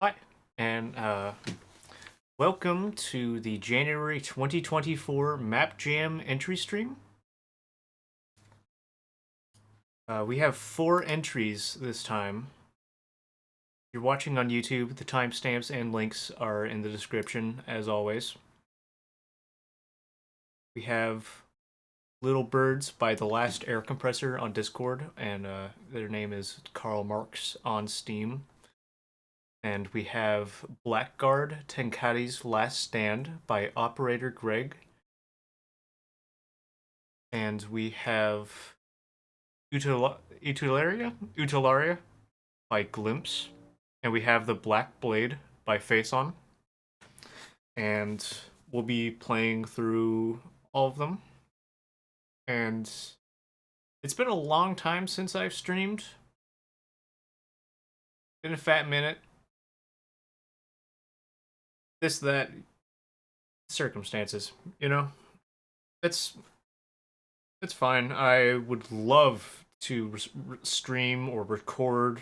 Hi, and welcome to the January 2024 Map Jam entry stream. We have 4 entries this time. If you're watching on YouTube, the timestamps and links are in the description, as always. We have Little Birds by The Last Air Compressor on Discord, and their name is Karl Marx on Steam. And we have Blackguard, Tenkatti's Last Stand by Operator Greg. And we have Utelaria by Glimpse. And we have The Black Blade by Face On. And we'll be playing through all of them. And it's been a long time since I've streamed. Been a fat minute. This, that, circumstances, you know? It's fine. I would love to stream or record.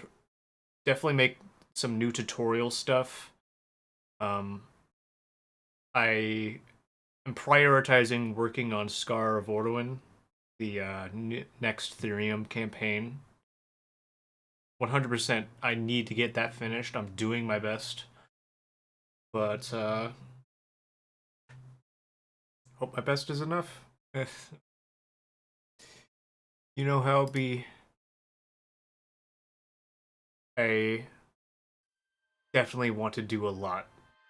Definitely make some new tutorial stuff. I am prioritizing working on Scar of Ordoin, the next Therium campaign. 100%, I need to get that finished. I'm doing my best. But, hope my best is enough. You know how it be. I definitely want to do a lot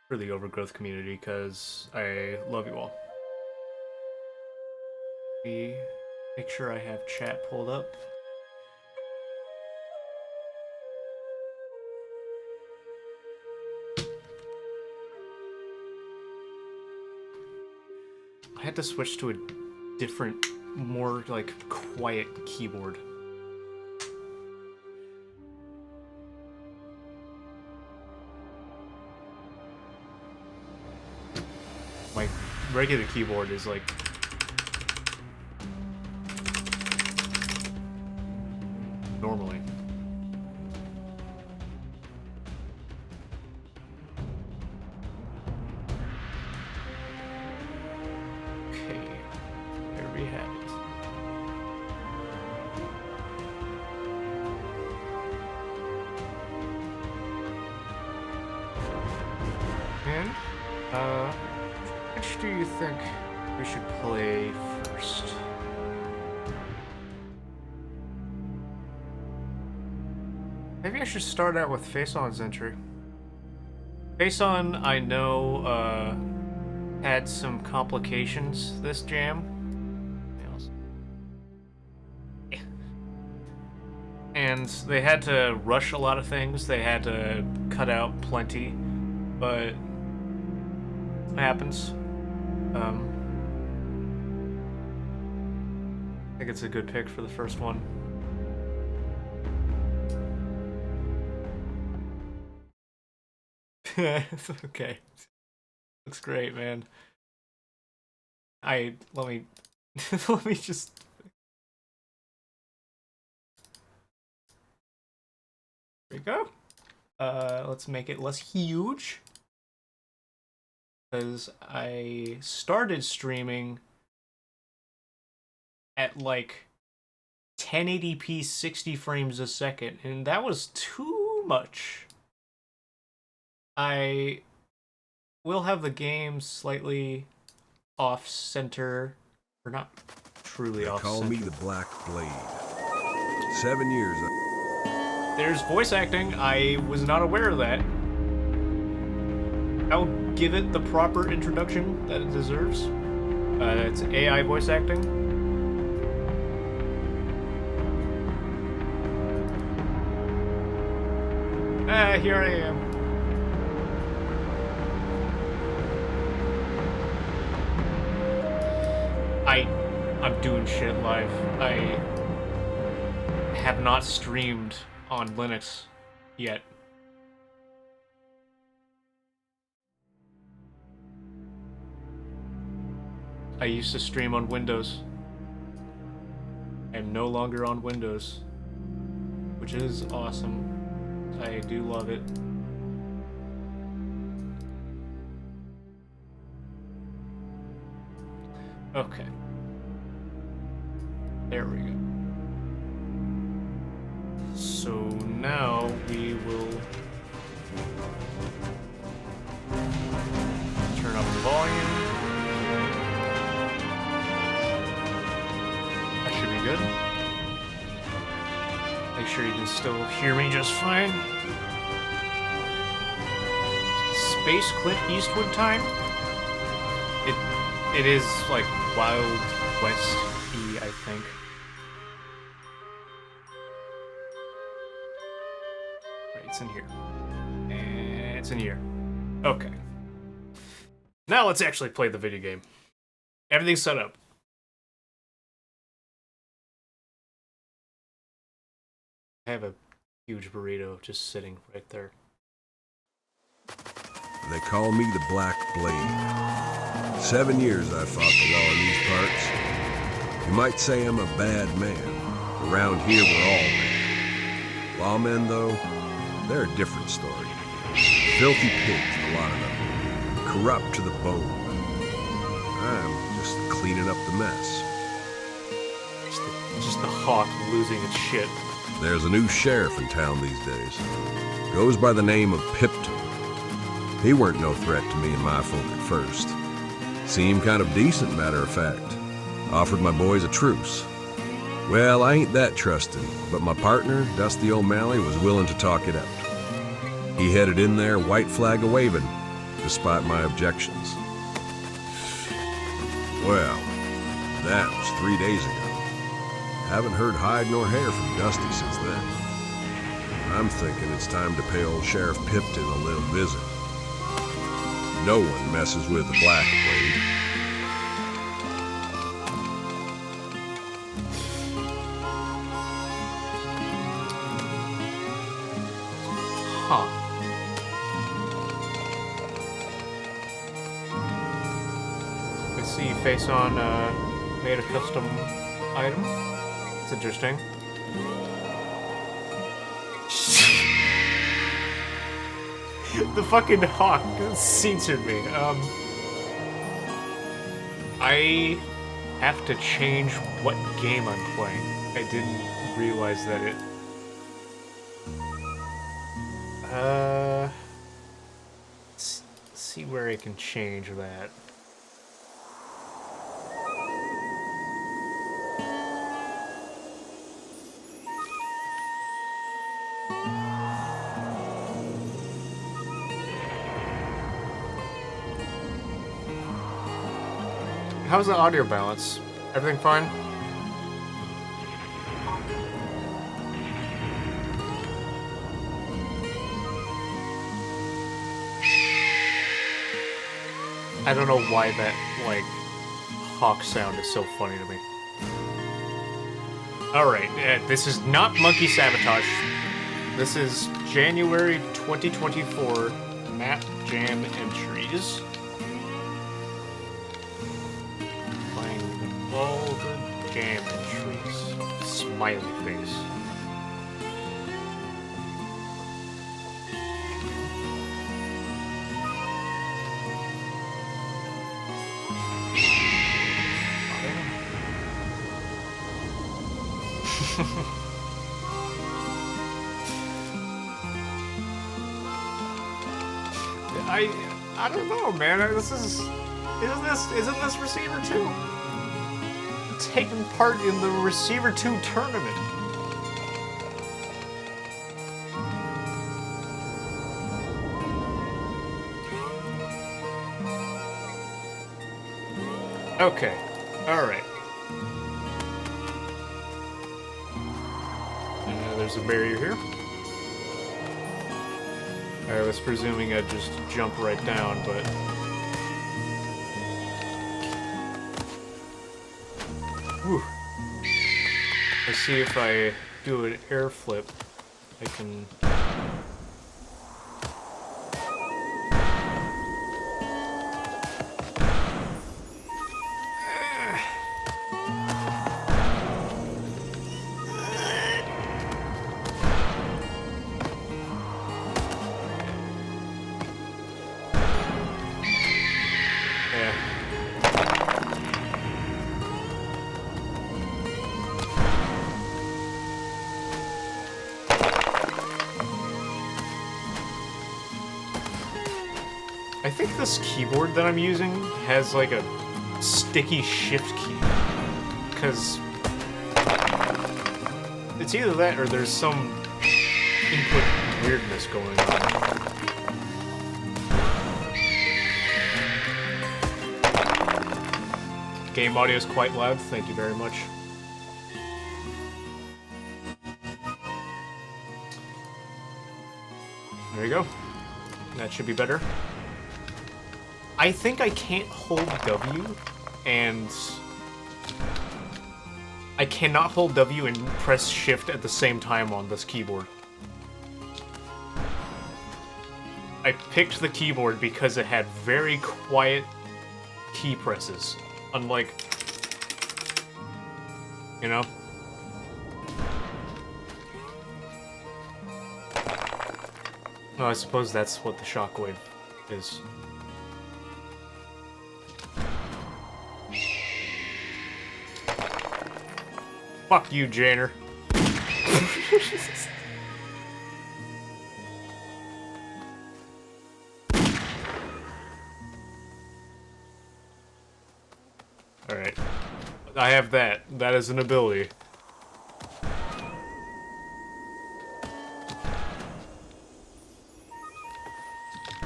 for the Overgrowth community because I love you all. Make sure I have chat pulled up. I had to switch to a different, more like quiet keyboard. My regular keyboard is like normally. Okay, there we have it. And, which do you think we should play first? Maybe I should start out with Face On's entry. Face On, I know, had some complications this jam. And they had to rush a lot of things. They had to cut out plenty, but it happens. I think it's a good pick for the first one. Okay. Looks great, man. Let me let me just there we go. Let's make it less huge. Because I started streaming at like 1080p 60 frames a second, and that was too much. I will have the game slightly off-center, or not truly off-center. Call me the Black Blade. 7 years. There's voice acting. I was not aware of that. I'll give it the proper introduction that it deserves. It's AI voice acting. Here I am. I'm doing shit live. I have not streamed on Linux yet. I used to stream on Windows. I am no longer on Windows, which is awesome. I do love it. Okay. There we go. So now we will turn up the volume. That should be good. Make sure you can still hear me just fine. Space Clint Eastwood time? It is like Wild West-y, I think. Right, it's in here. And it's in here. Okay. Now let's actually play the video game. Everything's set up. I have a huge burrito just sitting right there. They call me the Black Blade. 7 years I fought the law in these parts. You might say I'm a bad man. Around here we're all bad. Lawmen, though, they're a different story. Filthy pigs, a lot of them. Corrupt to the bone. I'm just cleaning up the mess. Just the hawk losing its shit. There's a new sheriff in town these days. Goes by the name of Pipton. He weren't no threat to me and my folk at first. Seemed kind of decent, matter of fact. Offered my boys a truce. Well, I ain't that trusting, but my partner, Dusty O'Malley, was willing to talk it out. He headed in there, white flag a-waving, despite my objections. Well, that was 3 days ago. Haven't heard hide nor hair from Dusty since then. I'm thinking it's time to pay old Sheriff Pipton a little visit. No one messes with the Black Blade. Huh. I see Face On made a custom item. It's interesting. The fucking hawk censored me. I have to change what game I'm playing. I didn't realize that it... let's see where I can change that. How's the audio balance? Everything fine? I don't know why that, like, hawk sound is so funny to me. Alright, this is not Monkey Sabotage. This is January 2024 Map Jam entries. All the jam entries. Smiley face. I don't know, man. Isn't this Receiver 2? Taking part in the Receiver 2 tournament. Okay. Alright. There's a barrier here. I was presuming I'd just jump right down, but... Whew. Let's see if I do an air flip, I can... I think this keyboard that I'm using has like a sticky shift key. Because it's either that or there's some input weirdness going on. Game audio is quite loud, thank you very much. There you go. That should be better. I think I can't hold W, and I cannot hold W and press Shift at the same time on this keyboard. I picked the keyboard because it had very quiet key presses, unlike, you know? No, I suppose that's what the shockwave is. Fuck you, Janer. Alright. I have that. That is an ability.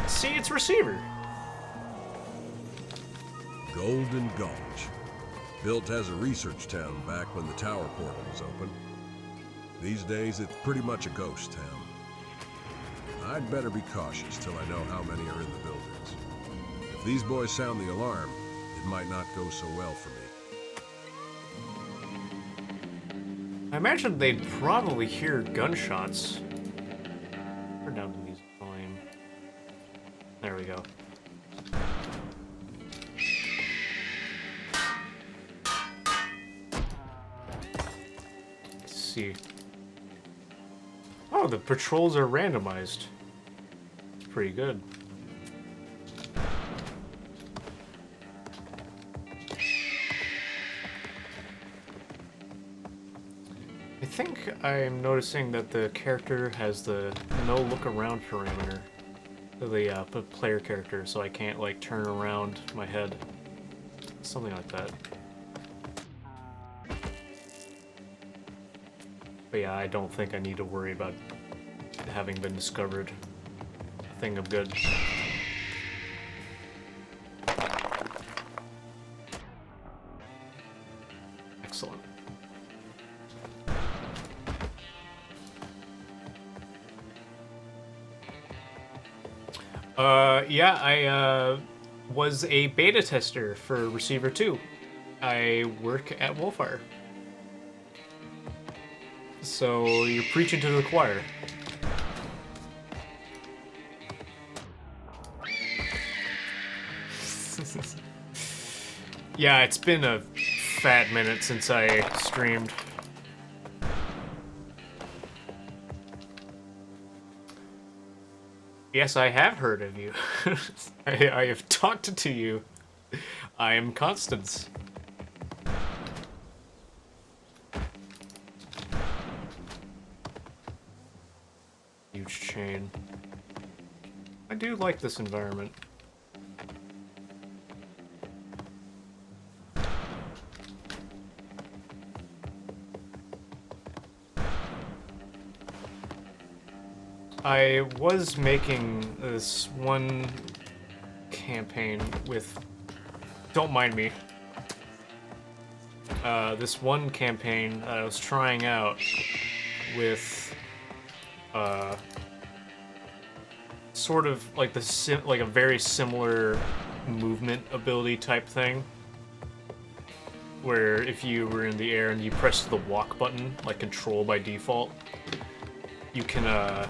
See, it's receiver. Golden Gulch. Built as a research town back when the tower portal was open. These days, it's pretty much a ghost town. I'd better be cautious till I know how many are in the buildings. If these boys sound the alarm, it might not go so well for me. I imagine they'd probably hear gunshots. Turn down the music volume. There we go. Let's see. Oh, the patrols are randomized. It's pretty good. I think I'm noticing that the character has the no look around parameter. The player character, so I can't like turn around my head. Something like that. But yeah, I don't think I need to worry about having been discovered. A thing of good. Excellent. Yeah, I was a beta tester for Receiver 2. I work at Wolfire. So you're preaching to the choir. Yeah, it's been a fat minute since I streamed. Yes, I have heard of you. I have talked to you. I am Constance. Huge chain. I do like this environment. I was making this one campaign with... Don't mind me. This one campaign that I was trying out with... sort of like like a very similar movement ability type thing. Where if you were in the air and you pressed the walk button, like control by default, you can,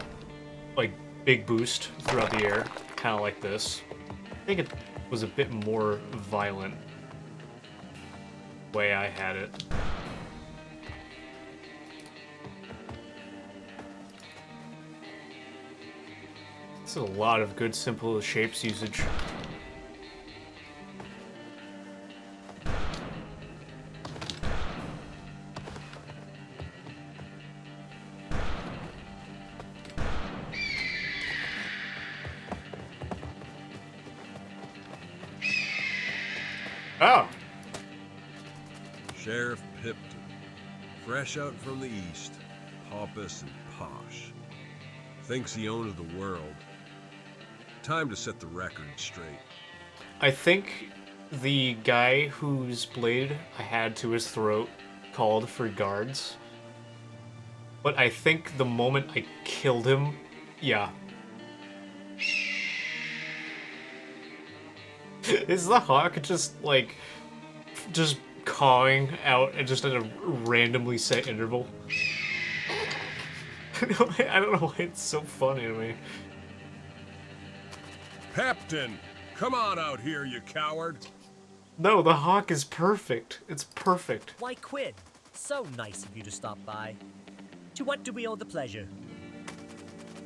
like, big boost throughout the air, kind of like this. I think it was a bit more violent the way I had it. This is a lot of good simple shapes usage. Oh. Sheriff Pipton, fresh out from the east, pompous and posh. Thinks he owns the world. Time to set the record straight. I think the guy whose blade I had to his throat called for guards. But I think the moment I killed him, yeah. Is the hawk just, like, just cawing out and just at a randomly set interval? I don't know why it's so funny to me. Pipton, come on out here, you coward. No, the hawk is perfect. It's perfect. Why, Quinn, so nice of you to stop by. To what do we owe the pleasure?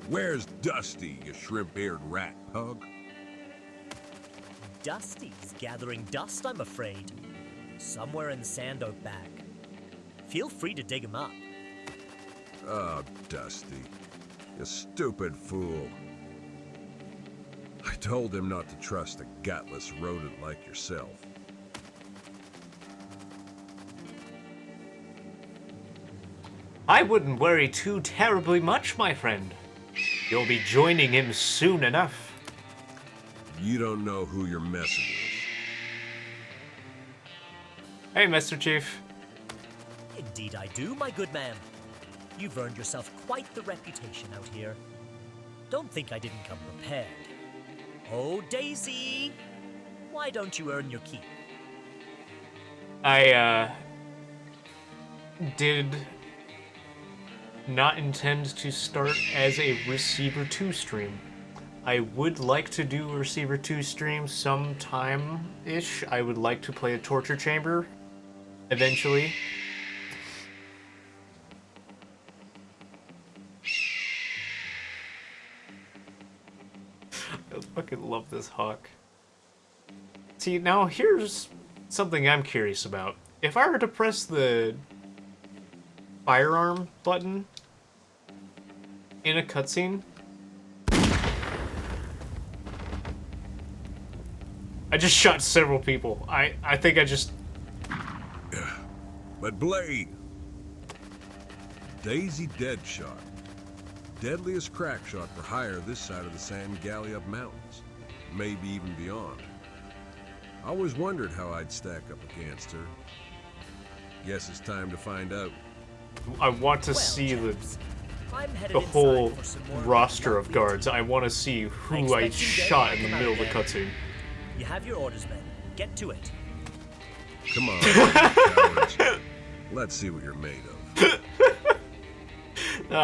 Where's Dusty, you shrimp-eared rat pug? Dusty's gathering dust, I'm afraid. Somewhere in the sand out back. Feel free to dig him up. Oh, Dusty, you stupid fool. I told him not to trust a gutless rodent like yourself. I wouldn't worry too terribly much, my friend. You'll be joining him soon enough. You don't know who you're messing with. Hey, Mr. Chief. Indeed I do, my good man. You've earned yourself quite the reputation out here. Don't think I didn't come prepared. Oh, Daisy! Why don't you earn your keep? I, did not intend to start as a Receiver 2 stream. I would like to do a Receiver 2 stream sometime-ish. I would like to play a Torture Chamber eventually. I fucking love this hawk. See, now here's something I'm curious about. If I were to press the firearm button in a cutscene, I just shot several people. I think I just... But Blade, Daisy Deadshot, deadliest crack shot for hire this side of the San Galliop Mountains, maybe even beyond. I always wondered how I'd stack up against her. Guess it's time to find out. I want to Well, see chaps, I'm headed the whole inside for some more roster of lovely guards. tea. I want to see who I expect you shot dead in the by middle of the then. cutscene. You have your orders, men. Get to it. Come on, cowards. Let's see what you're made of. No,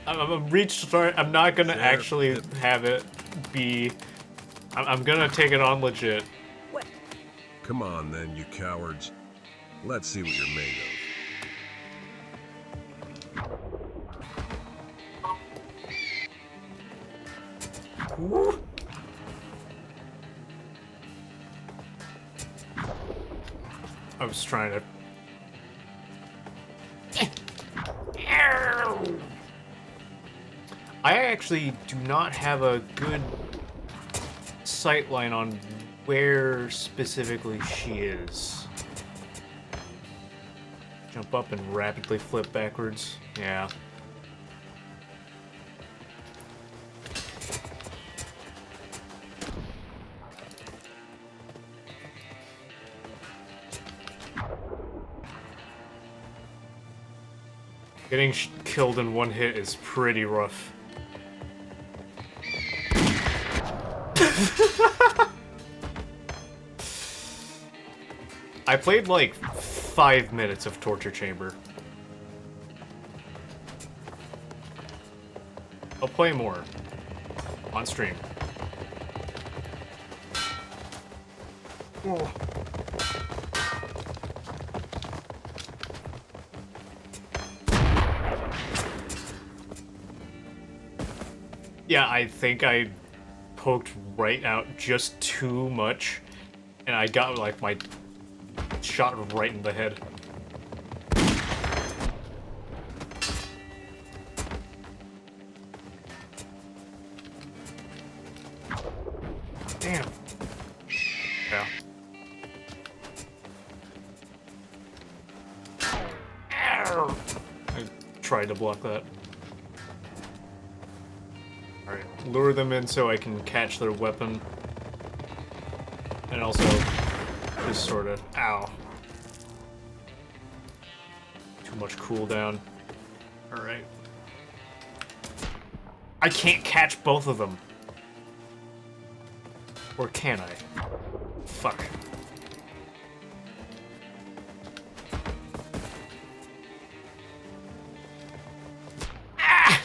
I'm reached start. I'm not gonna Sheriff actually Pip. have it be. I'm gonna take it on legit. What? Come on then, you cowards. Let's see what you're made of. I was trying to. I actually do not have a good sight line on where specifically she is. Jump up and rapidly flip backwards. Yeah. Getting killed in one hit is pretty rough. I played like 5 minutes of Torture Chamber. I'll play more on stream. Oh. Yeah, I think I poked right out just too much, and I got like my shot right in the head. Damn. Yeah. tried to block that. Alright, lure them in so I can catch their weapon. And also, just sort of, ow. Too much cooldown. Alright. I can't catch both of them. Or can I? Fuck. Ah!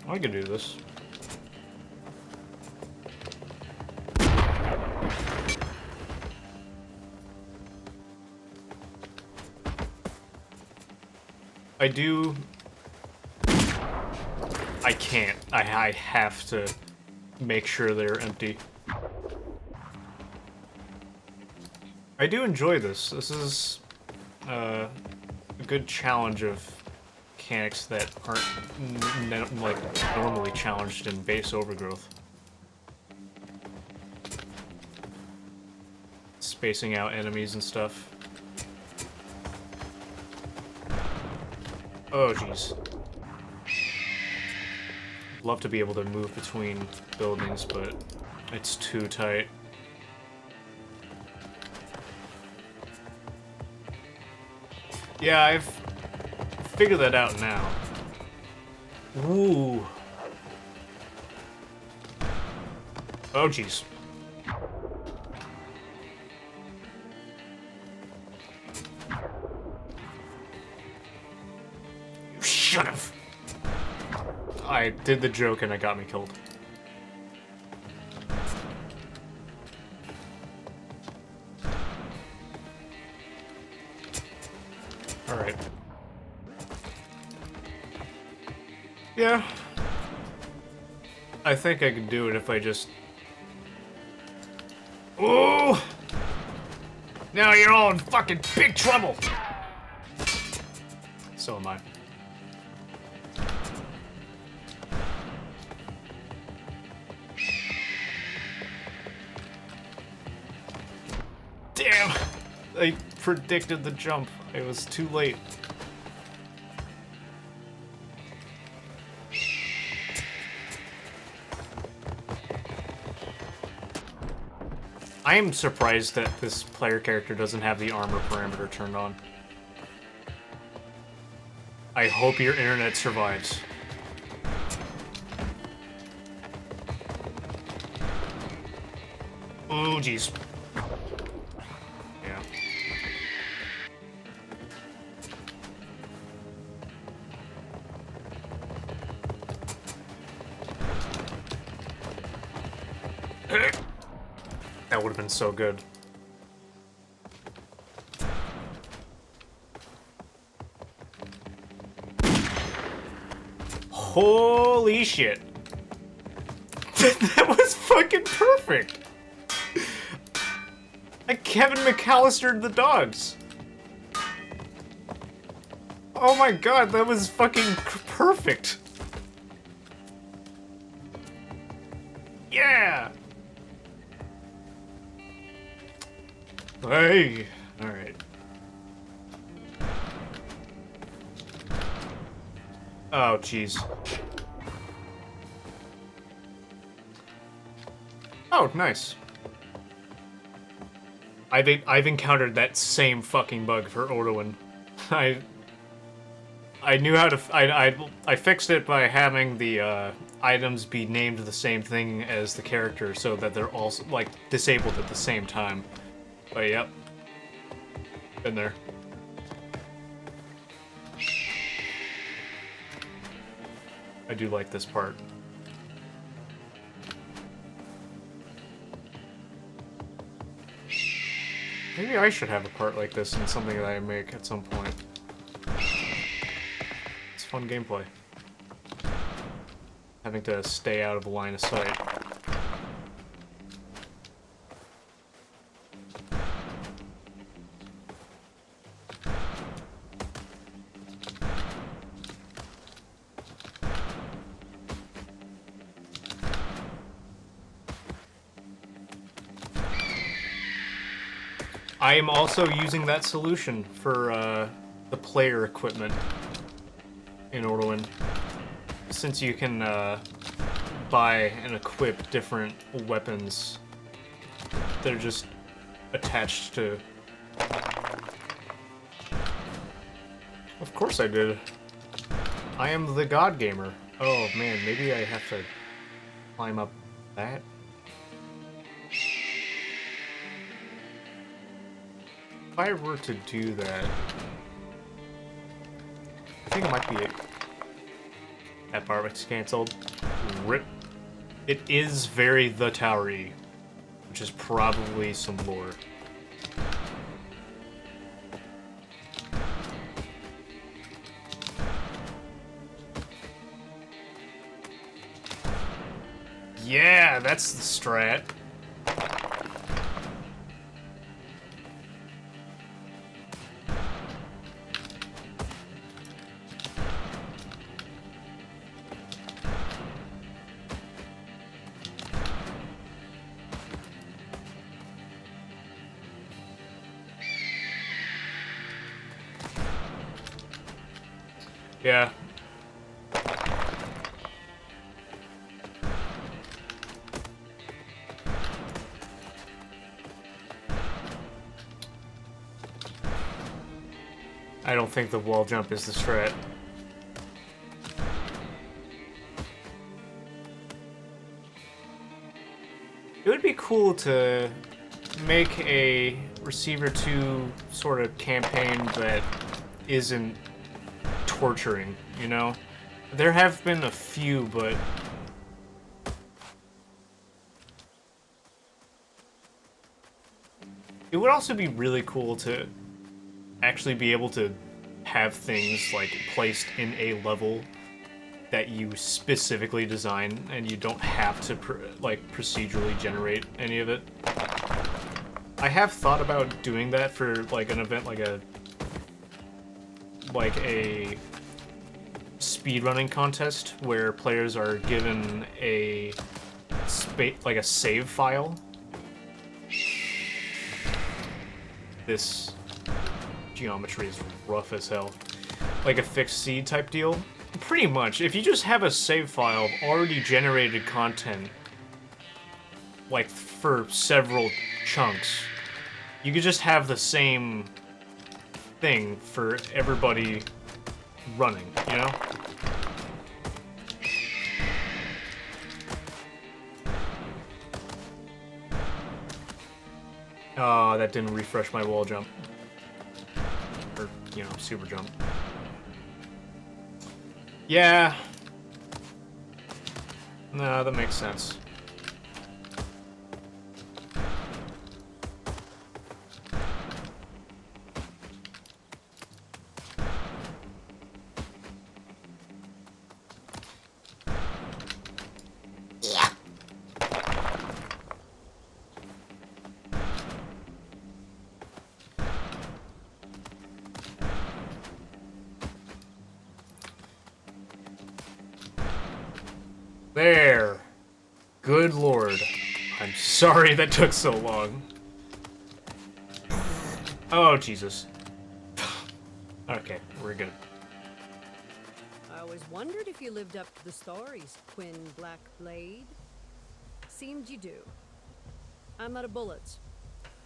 I can do this. I do... I can't. I have to make sure they're empty. I do enjoy this. This is a good challenge of mechanics that aren't like normally challenged in base Overgrowth. Spacing out enemies and stuff. Oh jeez. Love to be able to move between buildings, but it's too tight. Yeah, I've figured that out now. Ooh. Oh, jeez. You should've. I did the joke and it got me killed. Alright. Yeah. I think I could do it if I just... Ooh! Now you're all in fucking big trouble! So am I. Damn! I predicted the jump. It was too late. I am surprised that this player character doesn't have the armor parameter turned on. I hope your internet survives. Oh, jeez. Yeah. That would have been so good. Holy shit. That was fucking perfect. Like Kevin McAllistered the dogs. Oh my god, that was fucking perfect. Yeah. Hey. All right. Oh, jeez. Oh, nice. I've encountered that same fucking bug for Odwin. I knew how to I fixed it by having the items be named the same thing as the character so that they're also like disabled at the same time. But yep. Been there. I do like this part. Maybe I should have a part like this in something that I make at some point. It's fun gameplay. Having to stay out of the line of sight. I am also using that solution for the player equipment in Orlewin. Since you can buy and equip different weapons, they're just attached to... Of course I did. I am the God Gamer. Oh man, maybe I have to climb up that? If I were to do that... I think it might be it. That part was cancelled. RIP. It is very the Towery, which is probably some lore. Yeah, that's the strat. Yeah. I don't think the wall jump is the strat. It would be cool to make a Receiver 2 sort of campaign that isn't torturing, you know? There have been a few, but... It would also be really cool to actually be able to have things, like, placed in a level that you specifically design, and you don't have to, procedurally generate any of it. I have thought about doing that for, like, an event like a speedrunning contest where players are given a save file. This geometry is rough as hell. Like a fixed seed type deal. Pretty much, if you just have a save file of already generated content, like for several chunks, you could just have the same thing for everybody running, you know? Oh, that didn't refresh my wall jump. Or, you know, super jump. Yeah. No, that makes sense. There. Good lord. I'm sorry that took so long. Oh, Jesus. Okay, we're good. I always wondered if you lived up to the stories, Quinn Blackblade. Seemed you do. I'm out of bullets.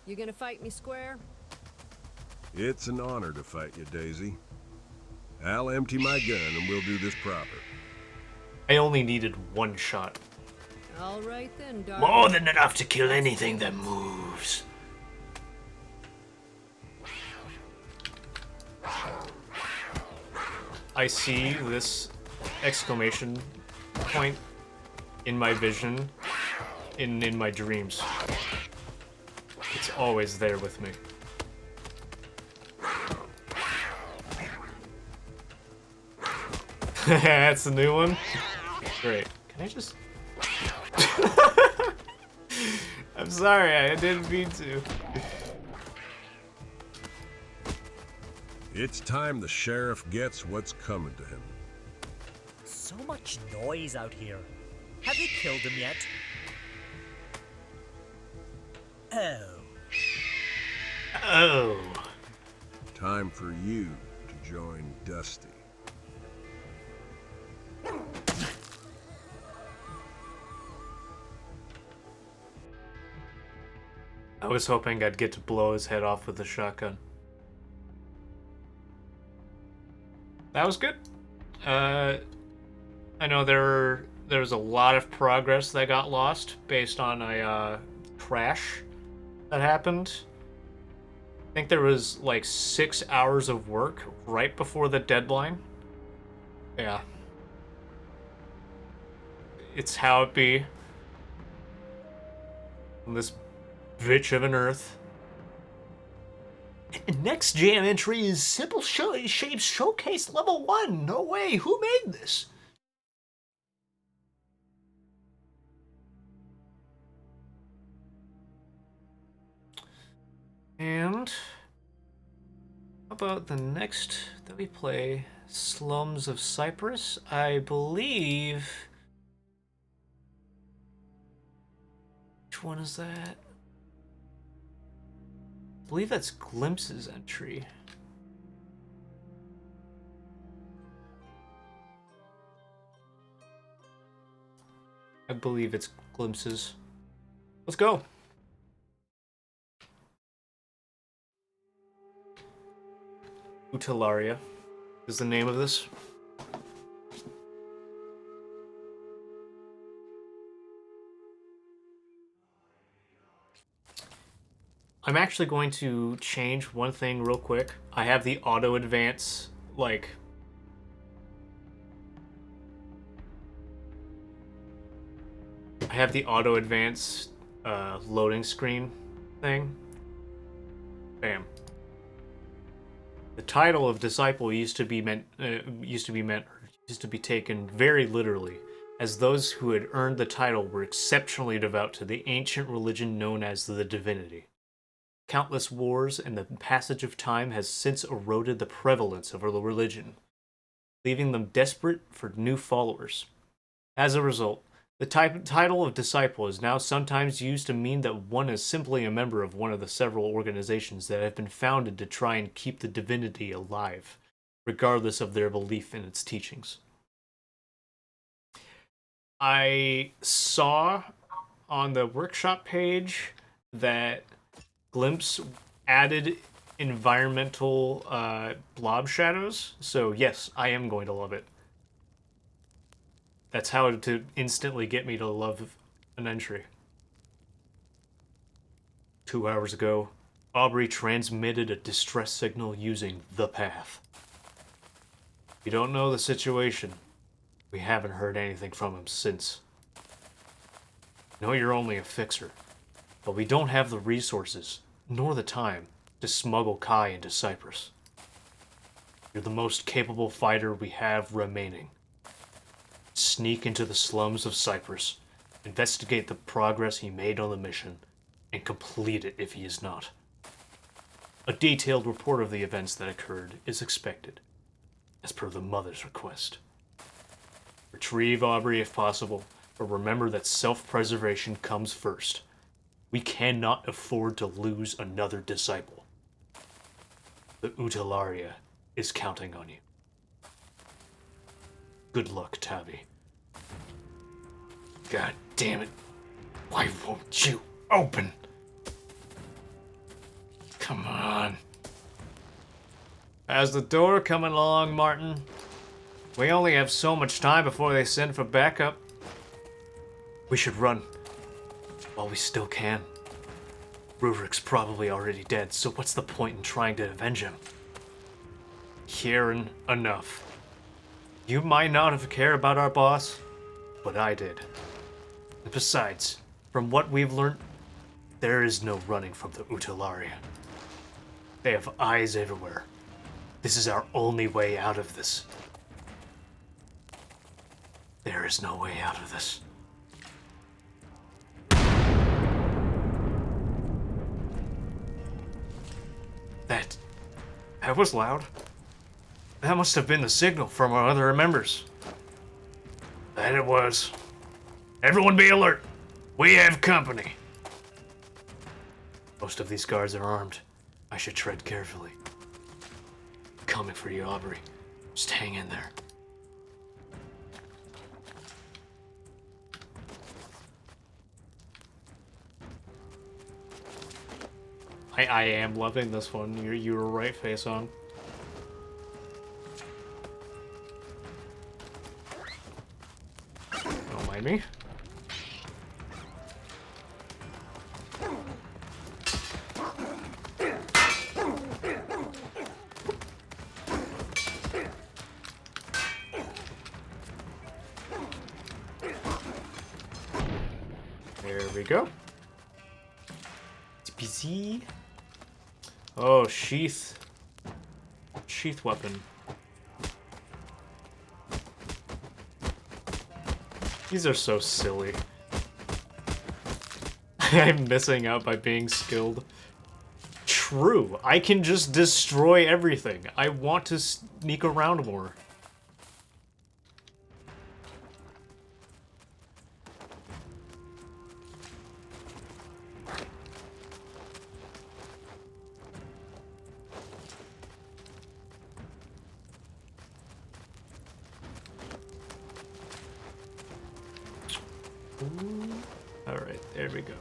You gonna fight me square? It's an honor to fight you, Daisy. I'll empty my gun and we'll do this proper. I only needed one shot. All right then, darling. More than enough to kill anything that moves. I see this exclamation point in my vision, in my dreams. It's always there with me. That's the new one? Great. Can I just... I'm sorry, I didn't mean to. It's time the sheriff gets what's coming to him. So much noise out here. Have they killed him yet? Oh. Oh. Time for you to join Dusty. I was hoping I'd get to blow his head off with a shotgun. That was good. I know there was a lot of progress that got lost based on a crash that happened. I think there was like 6 hours of work right before the deadline. Yeah. It's how it be. On this bitch of an earth. Next jam entry is Simple Shapes Showcase Level 1. No way, who made this? And how about the next that we play? Slums of Cyprus? I believe... Which one is that? I believe that's Glimpse's entry. I believe it's Glimpse's. Let's go. Utelaria is the name of this. I'm actually going to change one thing real quick. I have the auto advance, like... I have the auto advance loading screen thing. Bam. The title of Disciple used to be taken very literally, as those who had earned the title were exceptionally devout to the ancient religion known as the Divinity. Countless wars and the passage of time has since eroded the prevalence of the religion, leaving them desperate for new followers. As a result, the title of Disciple is now sometimes used to mean that one is simply a member of one of the several organizations that have been founded to try and keep the divinity alive, regardless of their belief in its teachings. I saw on the workshop page that Glimpse added environmental blob shadows, so yes, I am going to love it. That's how to instantly get me to love an entry. 2 hours ago, Aubrey transmitted a distress signal using the path. You don't know the situation. We haven't heard anything from him since. I know you're only a fixer, but we don't have the resources, nor the time, to smuggle Kai into Cyprus. You're the most capable fighter we have remaining. Sneak into the slums of Cyprus, investigate the progress he made on the mission, and complete it if he is not. A detailed report of the events that occurred is expected, as per the mother's request. Retrieve Aubrey if possible, but remember that self-preservation comes first. We cannot afford to lose another disciple. The Utelaria is counting on you. Good luck, Tabby. God damn it. Why won't you open? Come on. How's the door coming along, Martin? We only have so much time before they send for backup. We should run while we still can. Ruvrik's probably already dead, so what's the point in trying to avenge him? Kieran, enough. You might not have cared about our boss, but I did. And besides, from what we've learned, there is no running from the Utelaria. They have eyes everywhere. This is our only way out of this. There is no way out of this. That was loud. That must have been the signal from our other members. That it was. Everyone be alert. We have company. Most of these guards are armed. I should tread carefully. Coming for you, Aubrey. Just hang in there. I am loving this one. You were right, face on. Don't mind me. There we go. It's busy. Oh, sheath. Sheath weapon. These are so silly. I'm missing out by being skilled. True, I can just destroy everything. I want to sneak around more. Alright, there we go.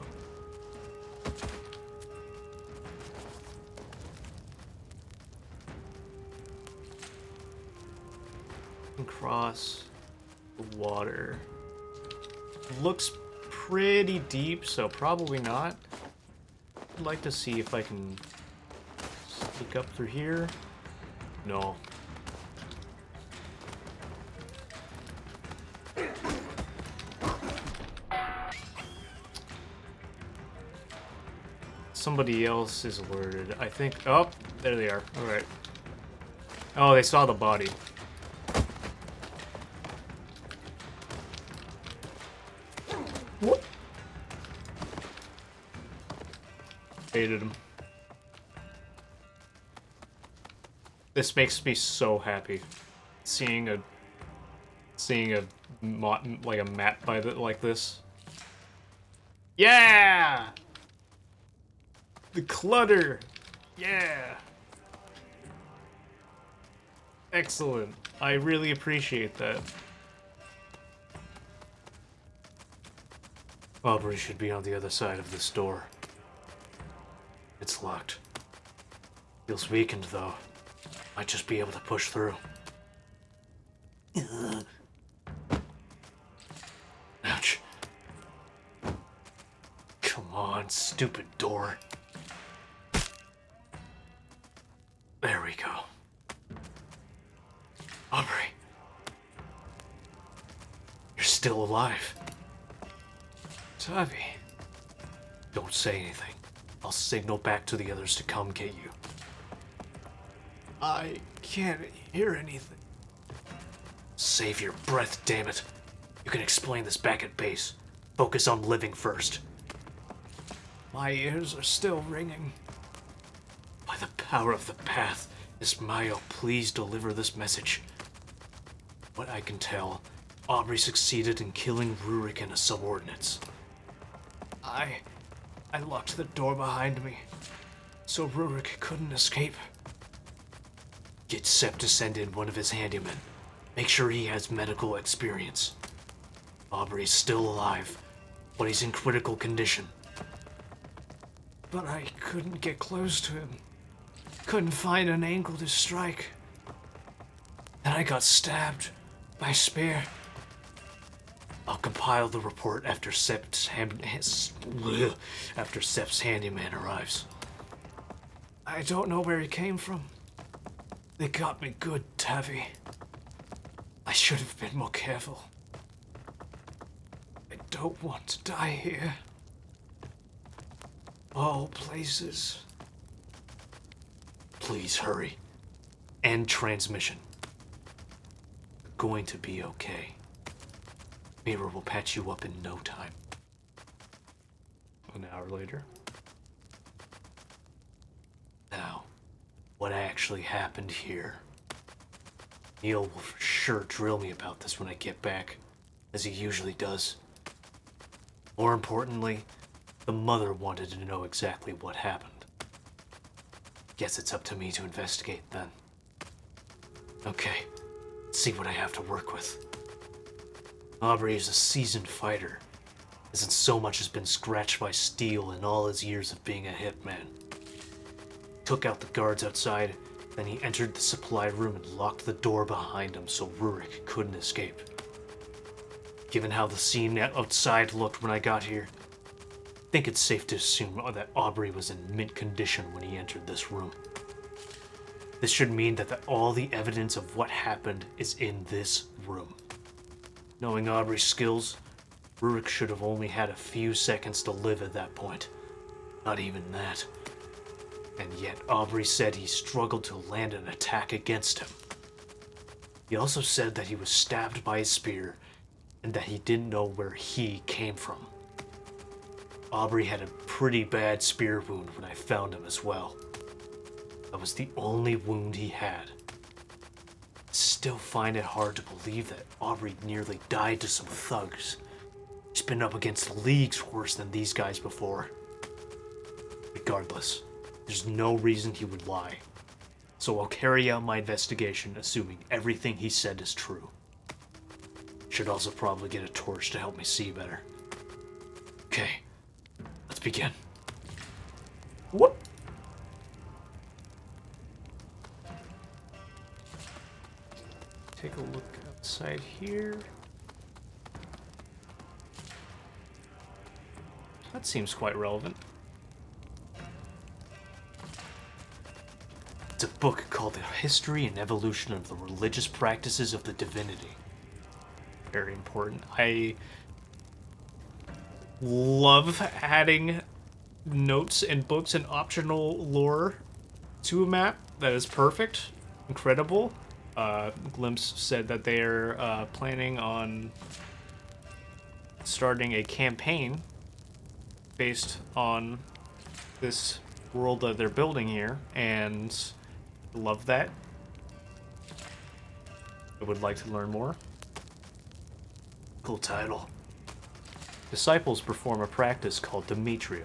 Across the water. Looks pretty deep, so probably not. I'd like to see if I can sneak up through here. No. Somebody else is alerted. I think. Oh, there they are. Alright. Oh, they saw the body. What? Hated him. This makes me so happy. Seeing a like a map by the like this. Yeah! The clutter! Yeah! Excellent. I really appreciate that. Aubrey should be on the other side of this door. It's locked. Feels weakened, though. Might just be able to push through. Ouch. Come on, stupid door. There we go. Aubrey. You're still alive. Tavi. Don't say anything. I'll signal back to the others to come get you. I can't hear anything. Save your breath, damn it. You can explain this back at base. Focus on living first. My ears are still ringing. By the power of the path, Ismail, please deliver this message. What I can tell, Aubrey succeeded in killing Rurik and his subordinates. I locked the door behind me, so Rurik couldn't escape. Get Sepp to send in one of his handymen. Make sure he has medical experience. Aubrey's still alive, but he's in critical condition. But I couldn't get close to him. Couldn't find an angle to strike. Then I got stabbed by a spear. I'll compile the report after Sepp's handyman arrives. I don't know where he came from. They got me good, Tavi. I should have been more careful. I don't want to die here. All places. Please hurry. End transmission. You're going to be okay. Mirror will patch you up in no time. An hour later. Now, what actually happened here? Neil will for sure drill me about this when I get back, as he usually does. More importantly, the mother wanted to know exactly what happened. Guess it's up to me to investigate then. Okay, let's see what I have to work with. Aubrey is a seasoned fighter. Hasn't so much as been scratched by steel in all his years of being a hitman. Took out the guards outside, then he entered the supply room and locked the door behind him so Rurik couldn't escape. Given how the scene outside looked when I got here, I think it's safe to assume that Aubrey was in mint condition when he entered this room. This should mean that all the evidence of what happened is in this room. Knowing Aubrey's skills, Rurik should have only had a few seconds to live at that point. Not even that. And yet Aubrey said he struggled to land an attack against him. He also said that he was stabbed by a spear and that he didn't know where he came from. Aubrey had a pretty bad spear wound when I found him as well. That was the only wound he had. I still find it hard to believe that Aubrey nearly died to some thugs. He's been up against leagues worse than these guys before. Regardless, there's no reason he would lie. So I'll carry out my investigation assuming everything he said is true. Should also probably get a torch to help me see better. Okay, let's begin. Whoop! Take a look outside here. That seems quite relevant. It's a book called The History and Evolution of the Religious Practices of the Divinity. Very important. I love adding notes and books and optional lore to a map. That is perfect. Incredible. Glimpse said that they're planning on starting a campaign based on this world that they're building here, and love that. I would like to learn more. Cool title. Disciples perform a practice called Demetria,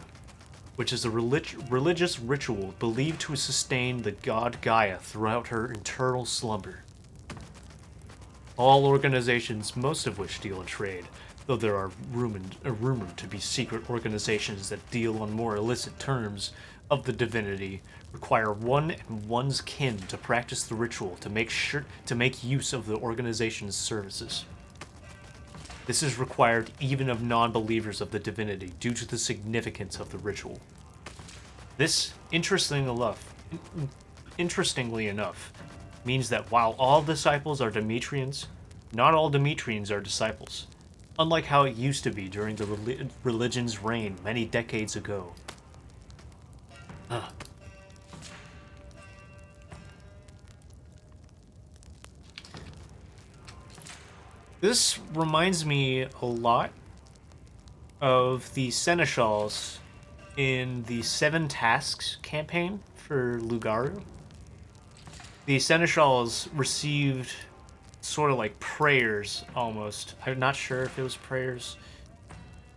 which is a religious ritual believed to sustain the god Gaia throughout her eternal slumber. All organizations, most of which deal in trade, though there are rumored to be secret organizations that deal on more illicit terms of the divinity, require one and one's kin to practice the ritual to make use of the organization's services. This is required even of non-believers of the divinity due to the significance of the ritual. This, interestingly enough, means that while all disciples are Demetrians, not all Demetrians are disciples, unlike how it used to be during the religion's reign many decades ago. This reminds me a lot of the Seneschals in the 7 Tasks campaign for Lugaru. The Seneschals received sort of like prayers, almost. I'm not sure if it was prayers.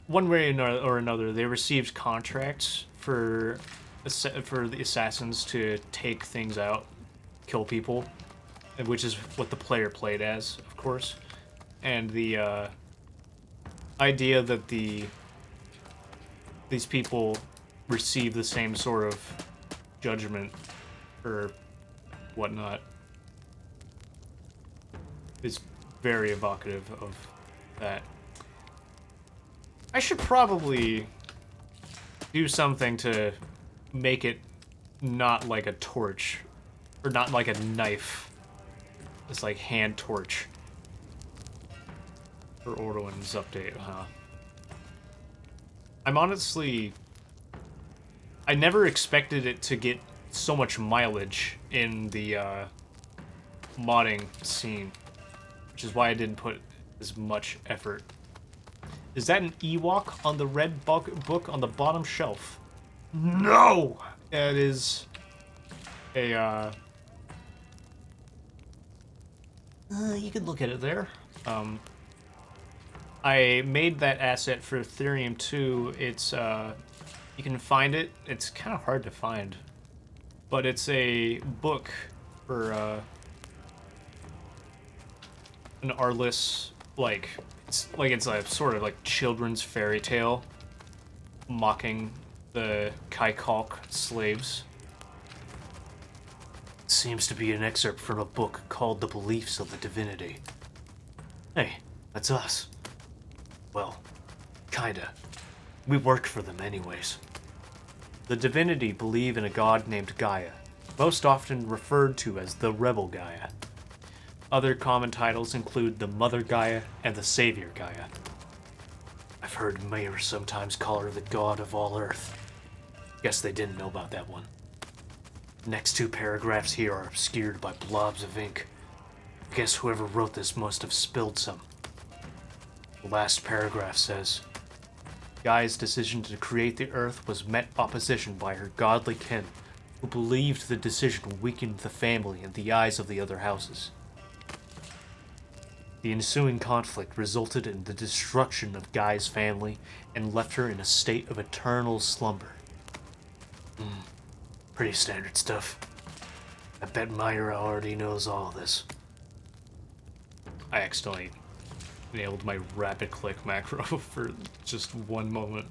One way or another, they received contracts for the assassins to take things out, kill people, which is what the player played as, of course. And the idea that these people receive the same sort of judgment or whatnot is very evocative of that. I should probably do something to make it not like a torch, or not like a knife. It's like hand torch. For Orwin's update, huh? I'm honestly... I never expected it to get so much mileage in the modding scene, which is why I didn't put as much effort. Is that an Ewok on the red book on the bottom shelf? No! It is a, you could look at it there. I made that asset for Ethereum 2. It's, you can find it. It's kind of hard to find. but it's a book for an artless, it's a sort of like children's fairy tale mocking the Kaikalk slaves. Seems to be an excerpt from a book called The Beliefs of the Divinity. Hey, that's us. Well, kinda. We work for them anyways. The Divinity believe in a god named Gaia, most often referred to as the Rebel Gaia. Other common titles include the Mother Gaia and the Savior Gaia. I've heard mayors sometimes call her the god of all Earth. Guess they didn't know about that one. The next 2 paragraphs here are obscured by blobs of ink. I guess whoever wrote this must have spilled some. The last paragraph says, Gaia's decision to create the Earth was met opposition by her godly kin, who believed the decision weakened the family in the eyes of the other houses. The ensuing conflict resulted in the destruction of Gaia's family and left her in a state of eternal slumber. Pretty standard stuff. I bet Myra already knows all this. I accidentally nailed my rapid click macro for just one moment.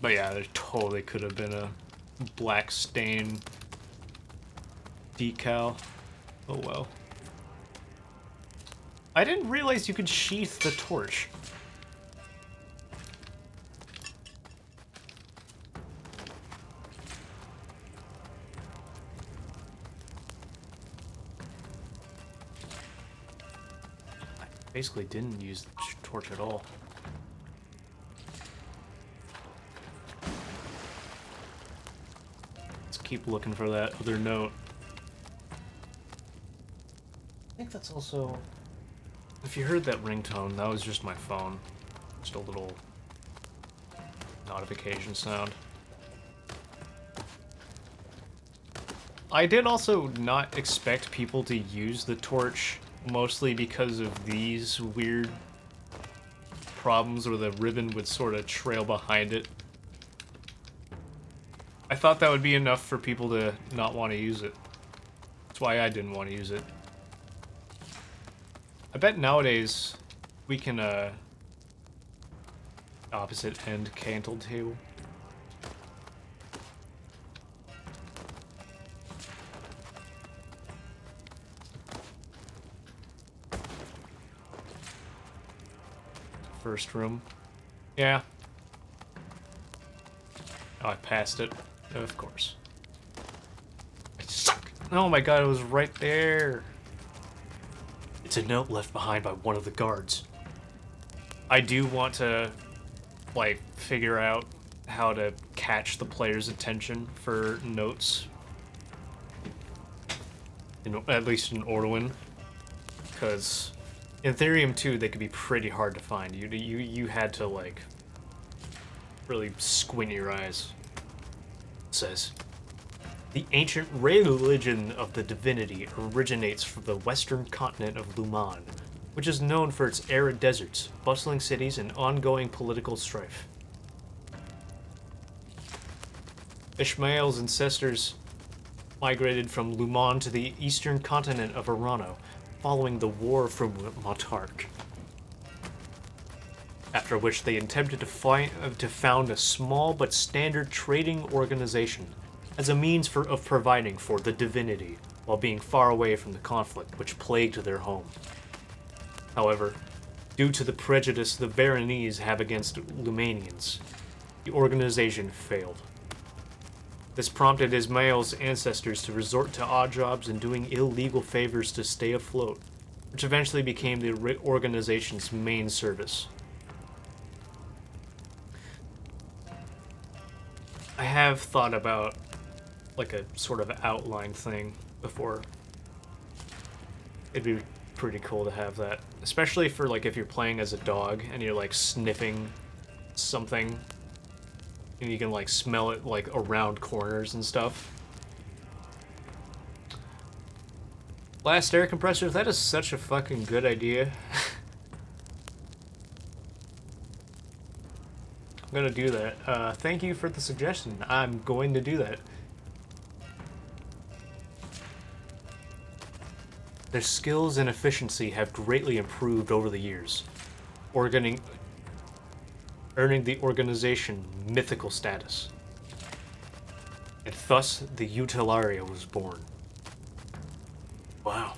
But yeah, there totally could have been a black stain decal. Oh well. I didn't realize you could sheath the torch. Basically didn't use the torch at all. Let's keep looking for that other note. I think that's also... If you heard that ringtone, that was just my phone. Just a little notification sound. I did also not expect people to use the torch, mostly because of these weird problems where the ribbon would sort of trail behind it. I thought that would be enough for people to not want to use it. That's why I didn't want to use it. I bet nowadays we can, opposite end cantle table. First room. Yeah. Oh, I passed it. Of course. I suck! Oh my god, it was right there. It's a note left behind by one of the guards. I do want to, like, figure out how to catch the player's attention for notes. At least in Orwin. Because in Ethereum 2, they could be pretty hard to find. You had to, like, really squint your eyes. It says, the ancient religion of the divinity originates from the western continent of Luman, which is known for its arid deserts, bustling cities, and ongoing political strife. Ishmael's ancestors migrated from Luman to the eastern continent of Arano, following the war from Matark. After which they attempted to found a small but standard trading organization as a means of providing for the divinity while being far away from the conflict which plagued their home. However, due to the prejudice the Veronese have against Lumanians, the organization failed. This prompted Ismail's ancestors to resort to odd jobs and doing illegal favors to stay afloat, which eventually became the organization's main service. I have thought about like a sort of outline thing before. It'd be pretty cool to have that, especially for like if you're playing as a dog and you're like sniffing something and you can like smell it like around corners and stuff. Last air compressor, that is such a fucking good idea. I'm gonna do that. Thank you for the suggestion. I'm going to do that. Their skills and efficiency have greatly improved over the years, earning the organization mythical status. And thus, the Utelaria was born. Wow.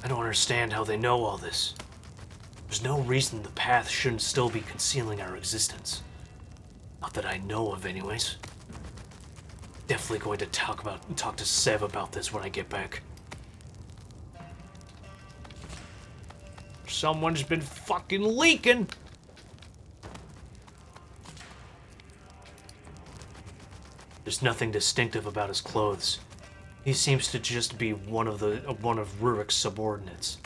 I don't understand how they know all this. There's no reason the path shouldn't still be concealing our existence. Not that I know of, anyways. Definitely going to talk to Sev about this when I get back. Someone's been fucking leaking! There's nothing distinctive about his clothes. He seems to just be one of Rurik's subordinates.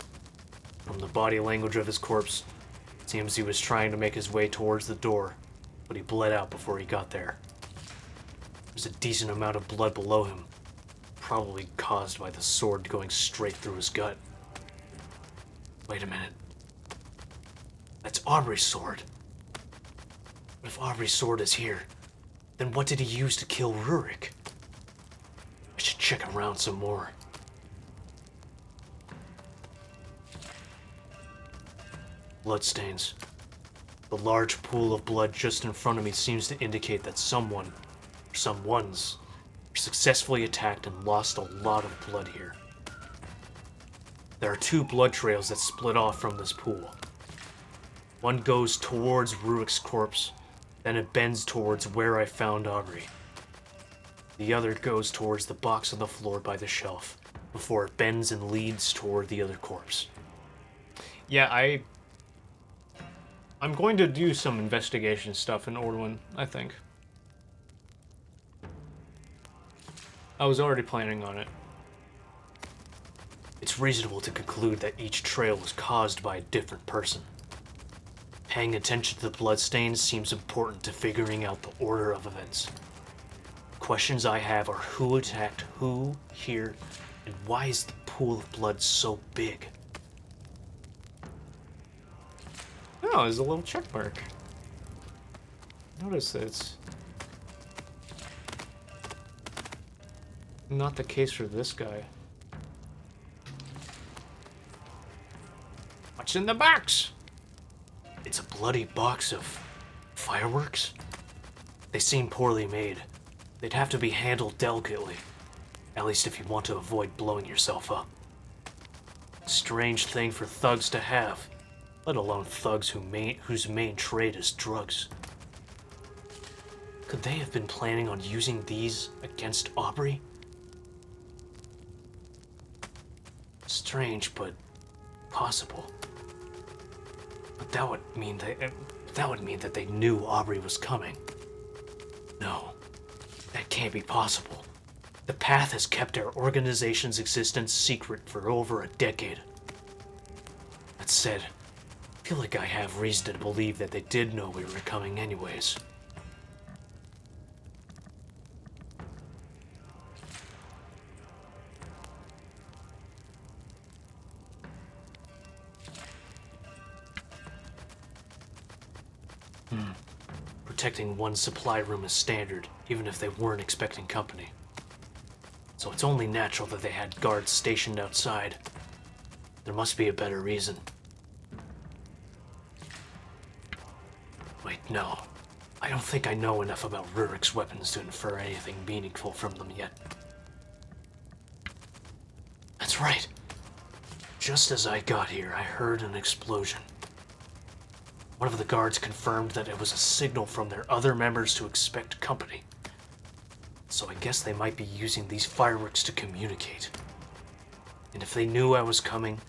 From the body language of his corpse, it seems he was trying to make his way towards the door, but he bled out before he got there. There's a decent amount of blood below him, probably caused by the sword going straight through his gut. Wait a minute. That's Aubrey's sword. But if Aubrey's sword is here, then what did he use to kill Rurik? I should check around some more. Bloodstains. The large pool of blood just in front of me seems to indicate that someone, or someones, successfully attacked and lost a lot of blood here. There are two blood trails that split off from this pool. One goes towards Rurik's corpse, then it bends towards where I found Aubrey. The other goes towards the box on the floor by the shelf, before it bends and leads toward the other corpse. Yeah, I'm going to do some investigation stuff in Orwin, I think. I was already planning on it. It's reasonable to conclude that each trail was caused by a different person. Paying attention to the bloodstains seems important to figuring out the order of events. Questions I have are who attacked who here, and why is the pool of blood so big? Oh, there's a little check mark. Notice it's not the case for this guy. What's in the box? It's a bloody box of fireworks? They seem poorly made. They'd have to be handled delicately, at least if you want to avoid blowing yourself up. Strange thing for thugs to have, let alone thugs whose main trade is drugs. Could they have been planning on using these against Aubrey? Strange, but possible. But that would mean that they knew Aubrey was coming. No, that can't be possible. The Path has kept our organization's existence secret for over a decade. That said, I feel like I have reason to believe that they did know we were coming anyways. Protecting one supply room is standard, even if they weren't expecting company. So it's only natural that they had guards stationed outside. There must be a better reason. Wait, no. I don't think I know enough about Rurik's weapons to infer anything meaningful from them yet. That's right. Just as I got here, I heard an explosion. One of the guards confirmed that it was a signal from their other members to expect company. So I guess they might be using these fireworks to communicate. And if they knew I was coming,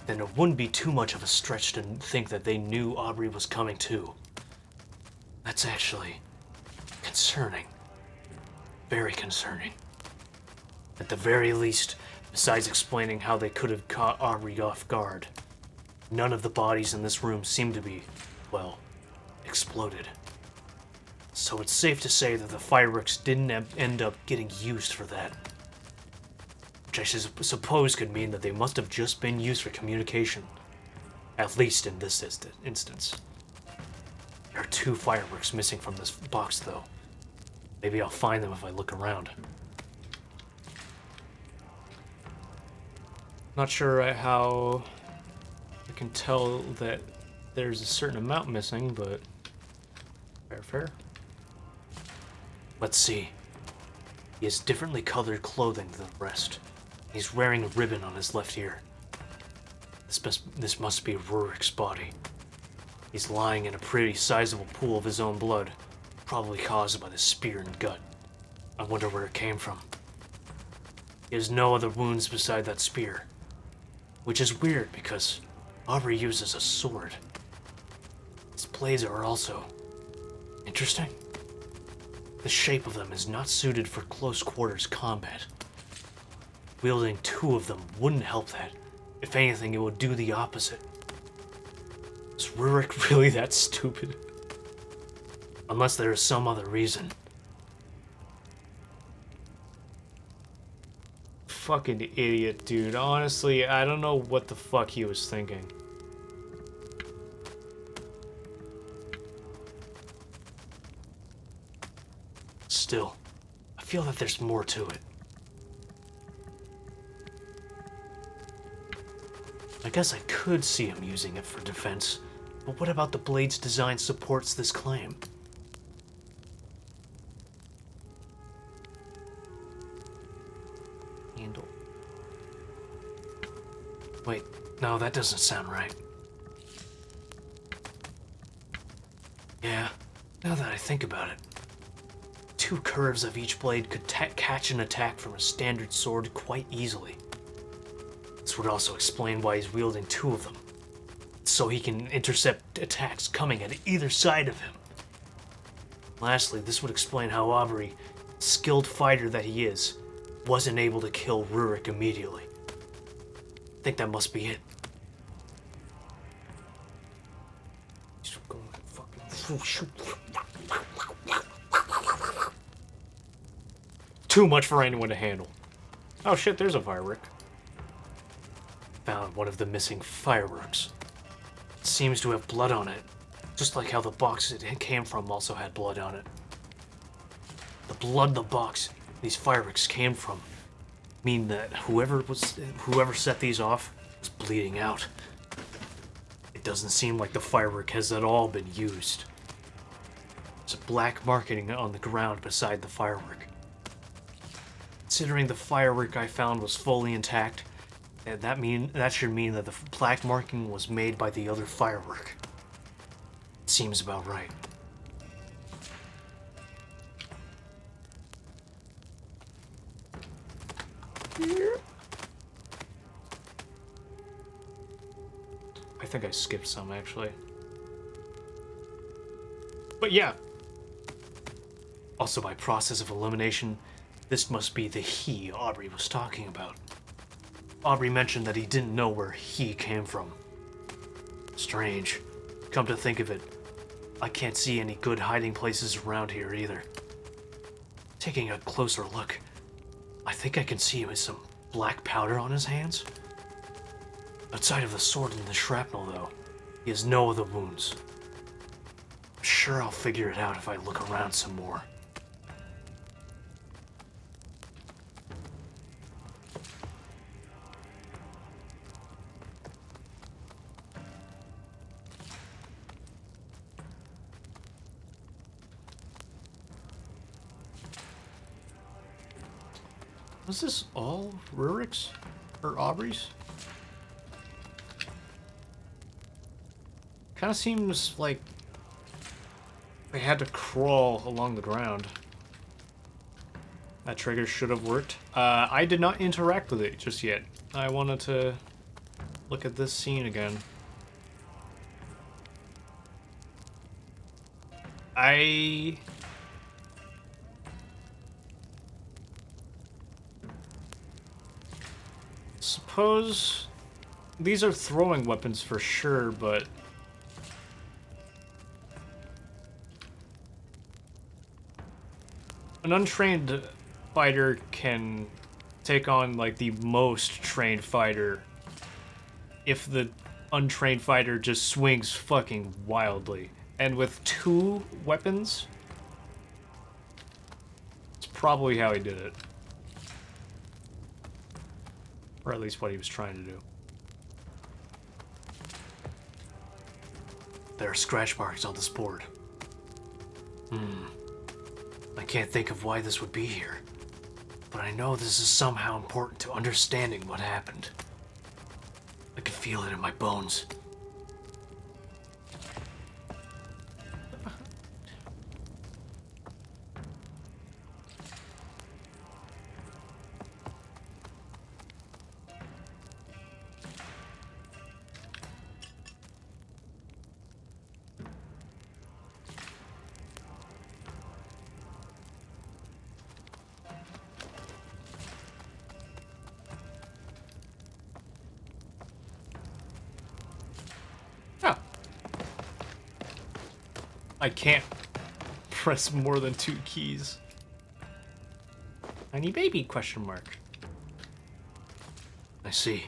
then it wouldn't be too much of a stretch to think that they knew Aubrey was coming too. That's actually concerning. Very concerning. At the very least, besides explaining how they could have caught Aubrey off guard, none of the bodies in this room seem to be, well, exploded. So it's safe to say that the fireworks didn't end up getting used for that. Which I suppose could mean that they must have just been used for communication. At least in this instance. There are 2 fireworks missing from this box, though. Maybe I'll find them if I look around. Not sure how I can tell that there's a certain amount missing, but fair. Let's see. He has differently colored clothing than the rest. He's wearing a ribbon on his left ear. This must be Rurik's body. He's lying in a pretty sizable pool of his own blood, probably caused by the spear and gut. I wonder where it came from. He has no other wounds beside that spear, which is weird because Aubrey uses a sword. His blades are also interesting. The shape of them is not suited for close quarters combat. Wielding 2 of them wouldn't help that. If anything, it would do the opposite. Is Rurik really that stupid? Unless there is some other reason. Fucking idiot, dude. Honestly, I don't know what the fuck he was thinking. Still, I feel that there's more to it. I guess I could see him using it for defense, but what about the blade's design supports this claim? Handle. Wait, no, that doesn't sound right. Yeah, now that I think about it, 2 curves of each blade could catch an attack from a standard sword quite easily. This would also explain why he's wielding 2 of them, so he can intercept attacks coming at either side of him. Lastly, this would explain how Aubrey, skilled fighter that he is, wasn't able to kill Rurik immediately. I think that must be it. Too much for anyone to handle. Oh shit, there's a firework. Found one of the missing fireworks. It seems to have blood on it, just like how the box it came from also had blood on it. The blood in the box these fireworks came from mean that whoever set these off was bleeding out. It doesn't seem like the firework has at all been used. There's a black marking on the ground beside the firework. Considering the firework I found was fully intact, and that should mean that the black marking was made by the other firework. It seems about right. I think I skipped some, actually. But yeah. Also, by process of elimination, this must be the he Aubrey was talking about. Aubrey mentioned that he didn't know where he came from. Strange. Come to think of it, I can't see any good hiding places around here either. Taking a closer look, I think I can see him with some black powder on his hands. Outside of the sword and the shrapnel, though, he has no other wounds. I'm sure I'll figure it out if I look around some more. Was this all Rurik's? Or Aubrey's? Kind of seems like they had to crawl along the ground. That trigger should have worked. I did not interact with it just yet. I wanted to look at this scene again. I suppose these are throwing weapons for sure, but an untrained fighter can take on like the most trained fighter if the untrained fighter just swings fucking wildly. And with 2 weapons, it's probably how he did it. Or at least what he was trying to do. There are scratch marks on this board. I can't think of why this would be here, but I know this is somehow important to understanding what happened. I can feel it in my bones. Oh. I can't press more than 2 keys. Tiny baby, question mark. I see.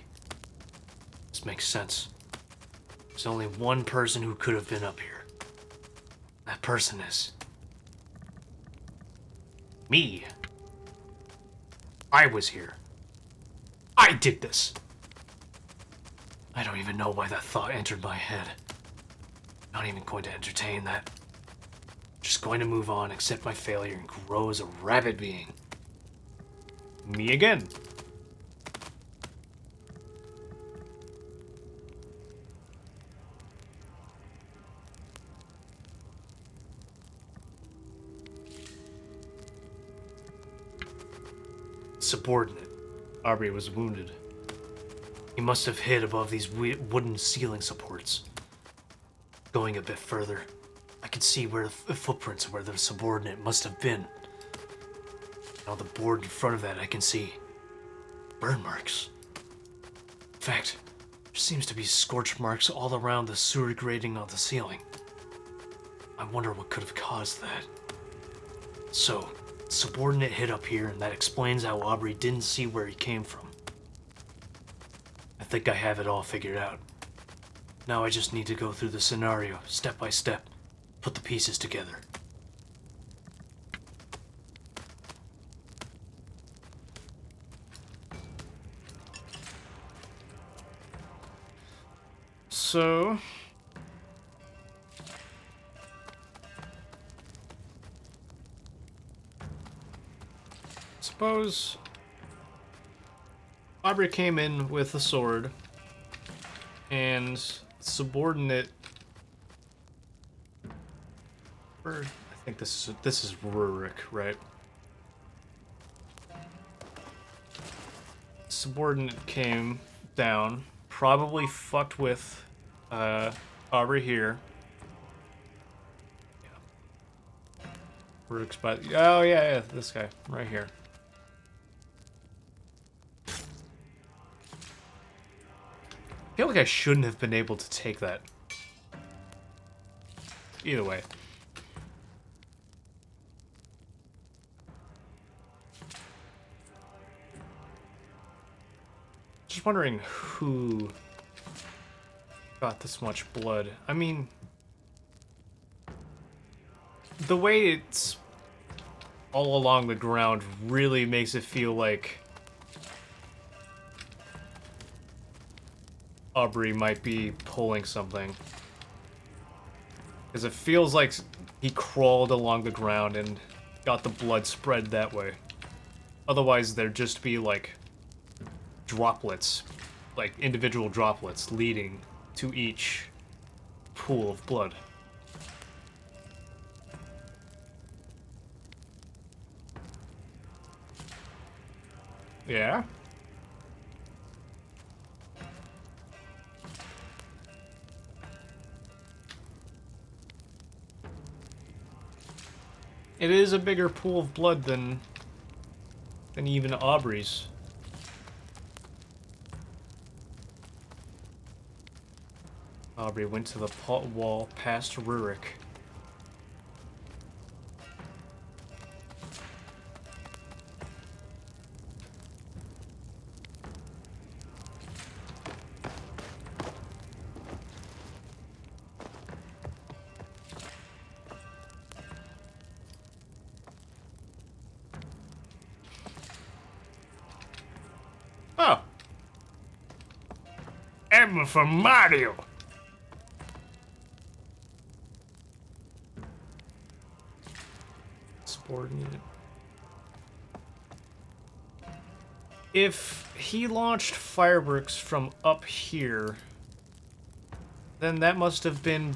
This makes sense. There's only one person who could have been up here. That person is... me. I was here. I did this. I don't even know why that thought entered my head. Not even going to entertain that. Just going to move on, accept my failure, and grow as a rabbit being. Me again. Subordinate. Aubrey was wounded. He must have hid above these wooden ceiling supports. Going a bit further, I could see where the footprints where the subordinate must have been. And on the board in front of that, I can see burn marks. In fact, there seems to be scorch marks all around the sewer grating on the ceiling. I wonder what could have caused that. So, subordinate hid up here, and that explains how Aubrey didn't see where he came from. I think I have it all figured out. Now I just need to go through the scenario, step by step, put the pieces together. So... suppose Aubrey came in with a sword, and subordinate. I think this is Rurik, right? Subordinate came down, probably fucked with Aubrey here. Yeah. Rurik's by. Oh yeah, this guy right here. I feel like I shouldn't have been able to take that. Either way. Just wondering who got this much blood. I mean, the way it's all along the ground really makes it feel like Aubrey might be pulling something. Because it feels like he crawled along the ground and got the blood spread that way. Otherwise, there'd just be, like, droplets. Like, individual droplets leading to each pool of blood. Yeah? It is a bigger pool of blood than even Aubrey's. Aubrey went to the pot wall past Rurik. Oh, M for Mario. Subordinate. If he launched fireworks from up here, then that must have been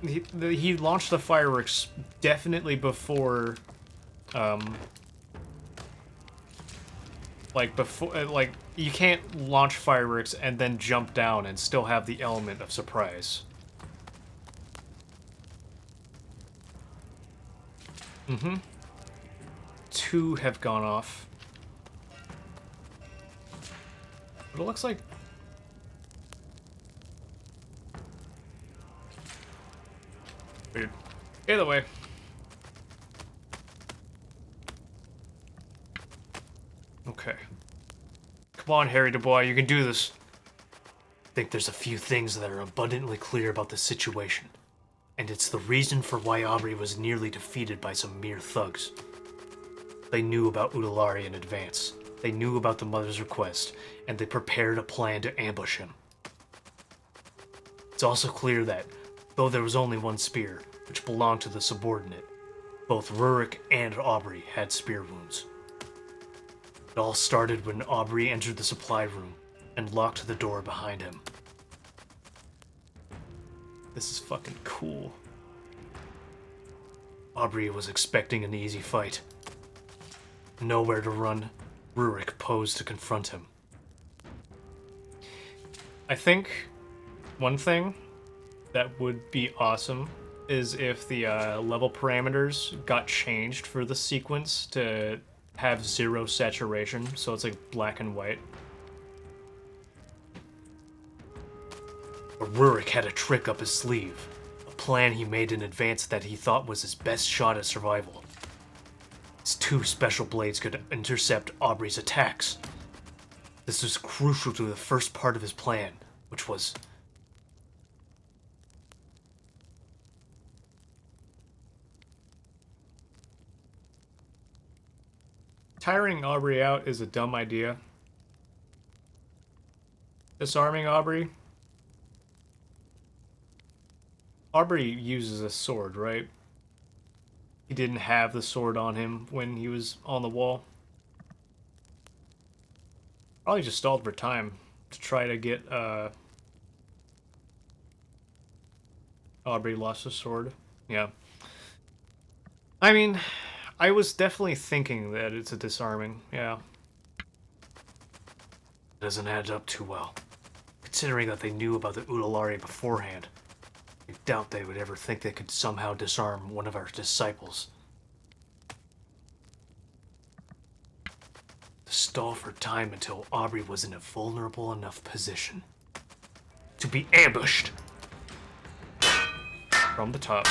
he launched the fireworks definitely before, like you can't launch fireworks and then jump down and still have the element of surprise. Mm-hmm. 2 have gone off. But it looks like... Weird. Either way. Okay. Come on, Harry Dubois, you can do this. I think there's a few things that are abundantly clear about the situation. And it's the reason for why Aubrey was nearly defeated by some mere thugs. They knew about Utelaria in advance. They knew about the mother's request, and they prepared a plan to ambush him. It's also clear that, though there was only one spear, which belonged to the subordinate, both Rurik and Aubrey had spear wounds. It all started when Aubrey entered the supply room and locked the door behind him. This is fucking cool. Aubrey was expecting an easy fight. Nowhere to run, Rurik posed to confront him. I think one thing that would be awesome is if the level parameters got changed for the sequence to have 0 saturation, so it's like black and white. But Rurik had a trick up his sleeve, a plan he made in advance that he thought was his best shot at survival. His 2 special blades could intercept Aubrey's attacks. This was crucial to the first part of his plan, which was... Tiring Aubrey out is a dumb idea. Disarming Aubrey? Aubrey uses a sword, right? He didn't have the sword on him when he was on the wall. Probably just stalled for time to try to get, Aubrey lost his sword. Yeah. I mean, I was definitely thinking that it's a disarming, yeah. Doesn't add up too well, considering that they knew about the Utelaria beforehand. I doubt they would ever think they could somehow disarm one of our disciples. To stall for time until Aubrey was in a vulnerable enough position to be ambushed from the top.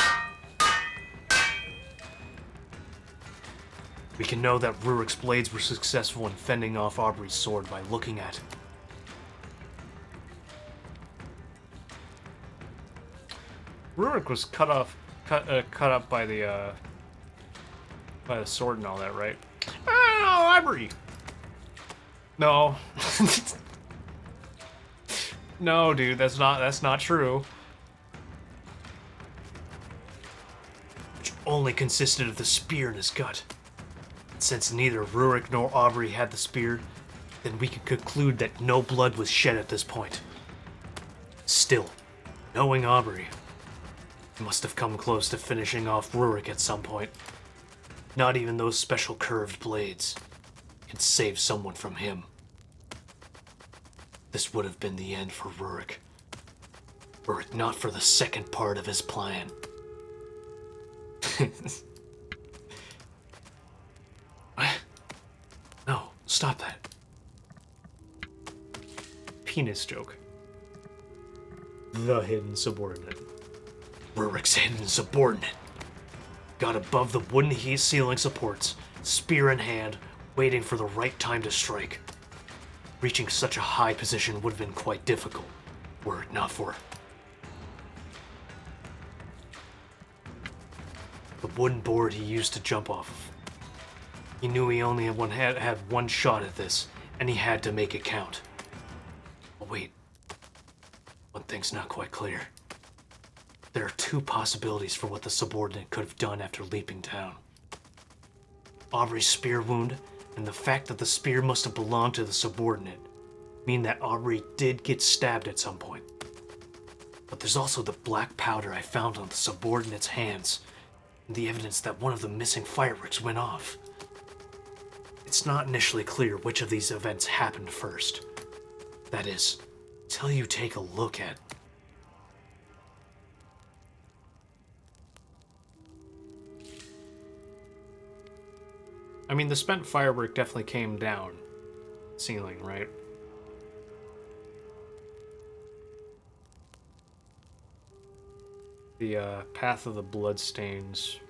We can know that Rurik's blades were successful in fending off Aubrey's sword by looking at it. Rurik was cut up by the sword and all that, right? Oh, Aubrey! No. No, dude, that's not true. Which only consisted of the spear in his gut. Since neither Rurik nor Aubrey had the spear, then we can conclude that no blood was shed at this point. Still, knowing Aubrey, he must have come close to finishing off Rurik at some point. Not even those special curved blades can save someone from him. This would have been the end for Rurik, were it not for the second part of his plan. No, stop that. Penis joke. The hidden subordinate. Rurik's hidden subordinate got above the wooden ceiling supports, spear in hand, waiting for the right time to strike. Reaching such a high position would have been quite difficult, were it not for the wooden board he used to jump off of. He knew he only had one shot at this, and he had to make it count. But wait, one thing's not quite clear. There are two possibilities for what the subordinate could have done after leaping down. Aubrey's spear wound, and the fact that the spear must have belonged to the subordinate, mean that Aubrey did get stabbed at some point. But there's also the black powder I found on the subordinate's hands, and the evidence that one of the missing fireworks went off. It's not initially clear which of these events happened first. That is, till you take a look at. I mean, the spent firework definitely came down the ceiling, right? The path of the bloodstains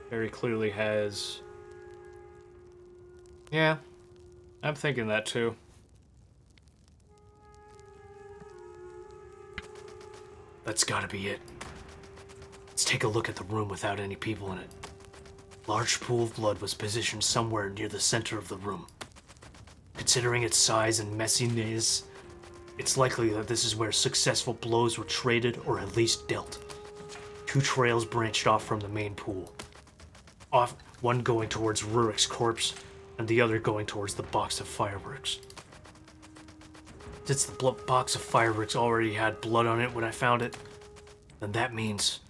very clearly has... Yeah, I'm thinking that too. That's gotta be it. Let's take a look at the room without any people in it. Large pool of blood was positioned somewhere near the center of the room. Considering its size and messiness, it's likely that this is where successful blows were traded or at least dealt. Two trails branched off from the main pool. One going towards Rurik's corpse, and the other going towards the box of fireworks. Since the box of fireworks already had blood on it when I found it, then that means...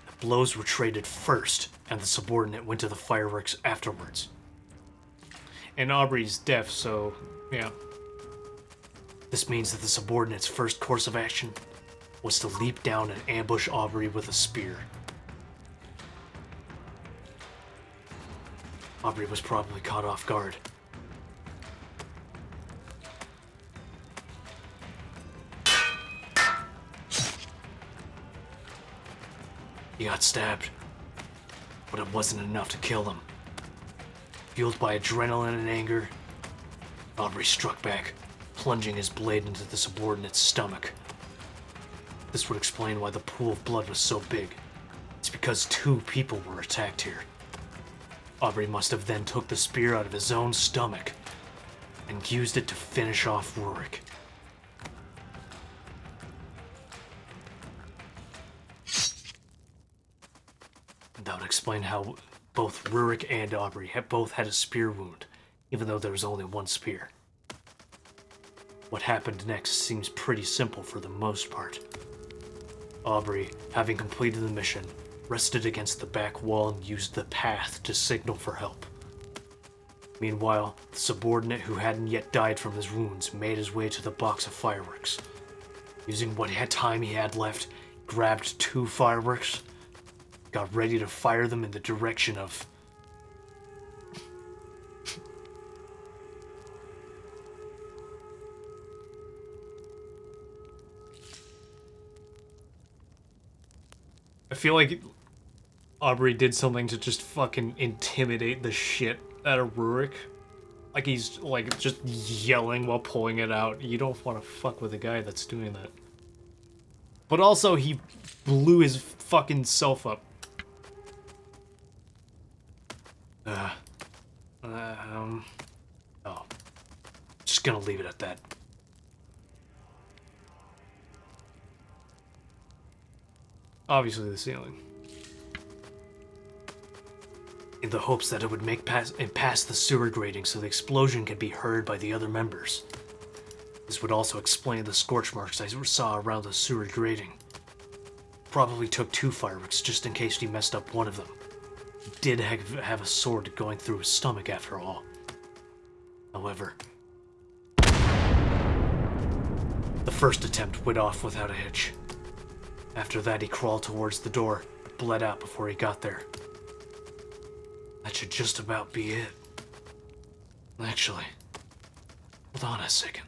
the blows were traded first, and the subordinate went to the fireworks afterwards. And Aubrey's deaf, so, yeah. This means that the subordinate's first course of action was to leap down and ambush Aubrey with a spear. Aubrey was probably caught off guard. He got stabbed, but it wasn't enough to kill him. Fueled by adrenaline and anger, Aubrey struck back, plunging his blade into the subordinate's stomach. This would explain why the pool of blood was so big. It's because two people were attacked here. Aubrey must have then took the spear out of his own stomach and used it to finish off Rurik. That would explain how both Rurik and Aubrey both had a spear wound, even though there was only one spear. What happened next seems pretty simple for the most part. Aubrey, having completed the mission, rested against the back wall and used the path to signal for help. Meanwhile, the subordinate who hadn't yet died from his wounds made his way to the box of fireworks. Using what time he had left, grabbed two fireworks, got ready to fire them in the direction of... I feel like Aubrey did something to just fucking intimidate the shit out of Rurik. Like he's like just yelling while pulling it out. You don't want to fuck with a guy that's doing that. But also he blew his fucking self up. Oh. Just gonna leave it at that. Obviously the ceiling. In the hopes that it would make pass the sewer grating so the explosion could be heard by the other members. This would also explain the scorch marks I saw around the sewer grating. Probably took two fireworks just in case he messed up one of them. He did have a sword going through his stomach after all. However, the first attempt went off without a hitch. After that, he crawled towards the door, but bled out before he got there. That should just about be it. Actually, hold on a second.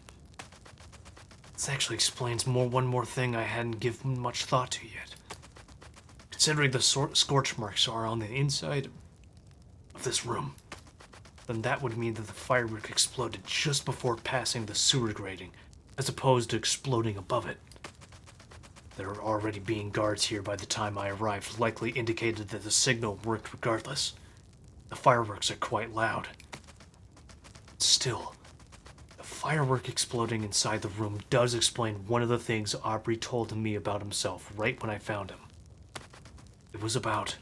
This actually explains one more thing I hadn't given much thought to yet. Considering the scorch marks are on the inside of this room, then that would mean that the firework exploded just before passing the sewer grating, as opposed to exploding above it. there were already being guards here by the time I arrived likely indicated that the signal worked regardless. The fireworks are quite loud. Still, the firework exploding inside the room does explain one of the things Aubrey told me about himself right when I found him. It was about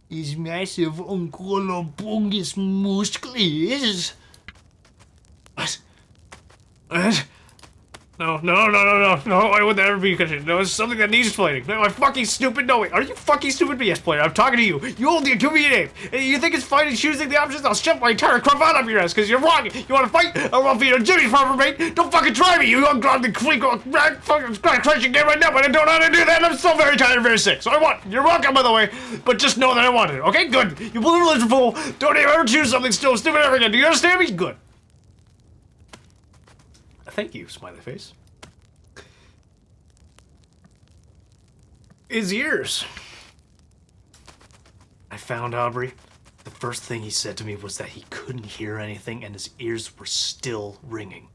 his massive oncolobungus muscles. What? No, I would never be considered. No, it's something that needs explaining. No, I'm fucking stupid. No, wait, are you fucking stupid? Yes, player, I'm talking to you. You hold your 2 name. And you think it's fine in choosing the options? I'll shove my entire cravat up your ass because you're wrong. You want to fight? I won't be a Jimmy's proper mate. Don't fucking try me, you ungodly freak. I'm fucking crashing game right now, but I don't know how to do that. And I'm still very tired and very sick. So I want. You're welcome, by the way. But just know that I want it. Okay, good. You blue religion fool. Don't ever choose something still stupid ever again. Do you understand me? Good. Thank you, smiley face. His ears. I found Aubrey. The first thing he said to me was that he couldn't hear anything and his ears were still ringing.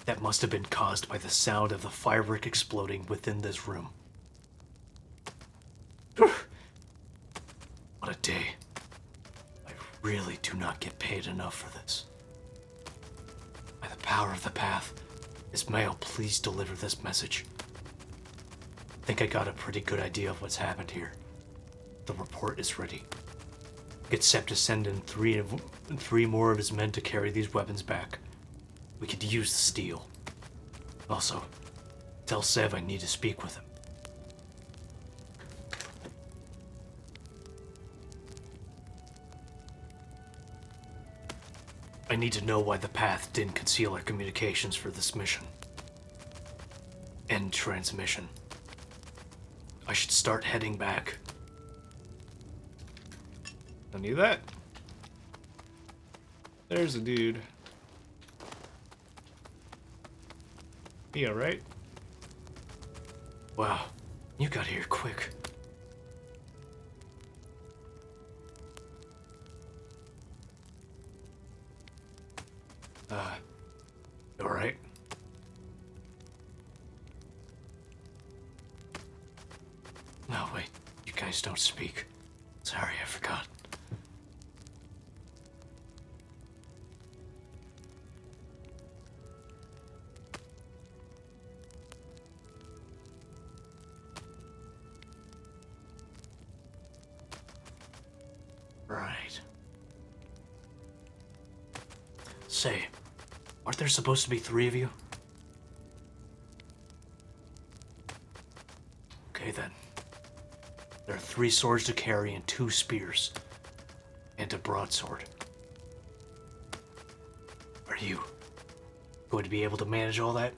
That must have been caused by the sound of the firework exploding within this room. What a day. I really do not get paid enough for this. By the power of the path, Ismail, please deliver this message. I think I got a pretty good idea of what's happened here. The report is ready. Get Sep to send in three more of his men to carry these weapons back. We could use the steel. Also, tell Sev I need to speak with him. I need to know why the path didn't conceal our communications for this mission. End transmission. I should start heading back. Don't need that. There's a dude. He alright? Wow, you got here quick. You alright? No, wait, you guys don't speak. Sorry, I forgot. Right. Say, aren't there supposed to be 3 of you? Okay then. There are 3 swords to carry and 2 spears. And a broadsword. Are you going to be able to manage all that?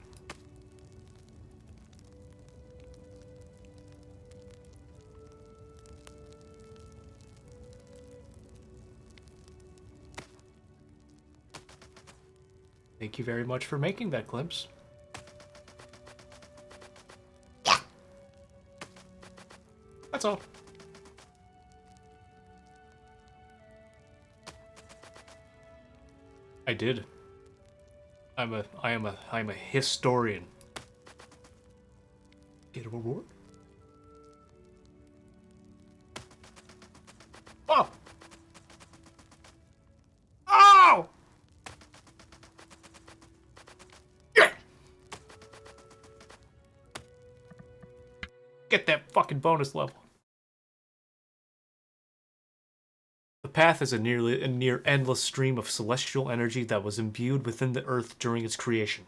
Thank you very much for making that glimpse. That's all. I did. I am a historian. Get a reward? Oh! Oh! Yeah! Get that fucking bonus level. The path is a near endless stream of celestial energy that was imbued within the earth during its creation.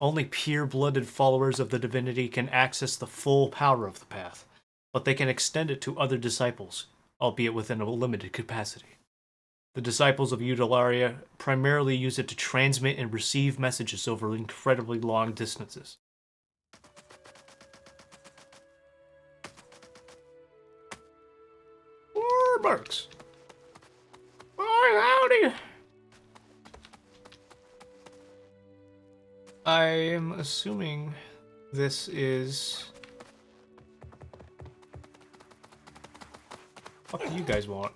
Only pure-blooded followers of the divinity can access the full power of the path, but they can extend it to other disciples, albeit within a limited capacity. The disciples of Utelaria primarily use it to transmit and receive messages over incredibly long distances. Marks. Oh, howdy! I am assuming this is... What do you guys want?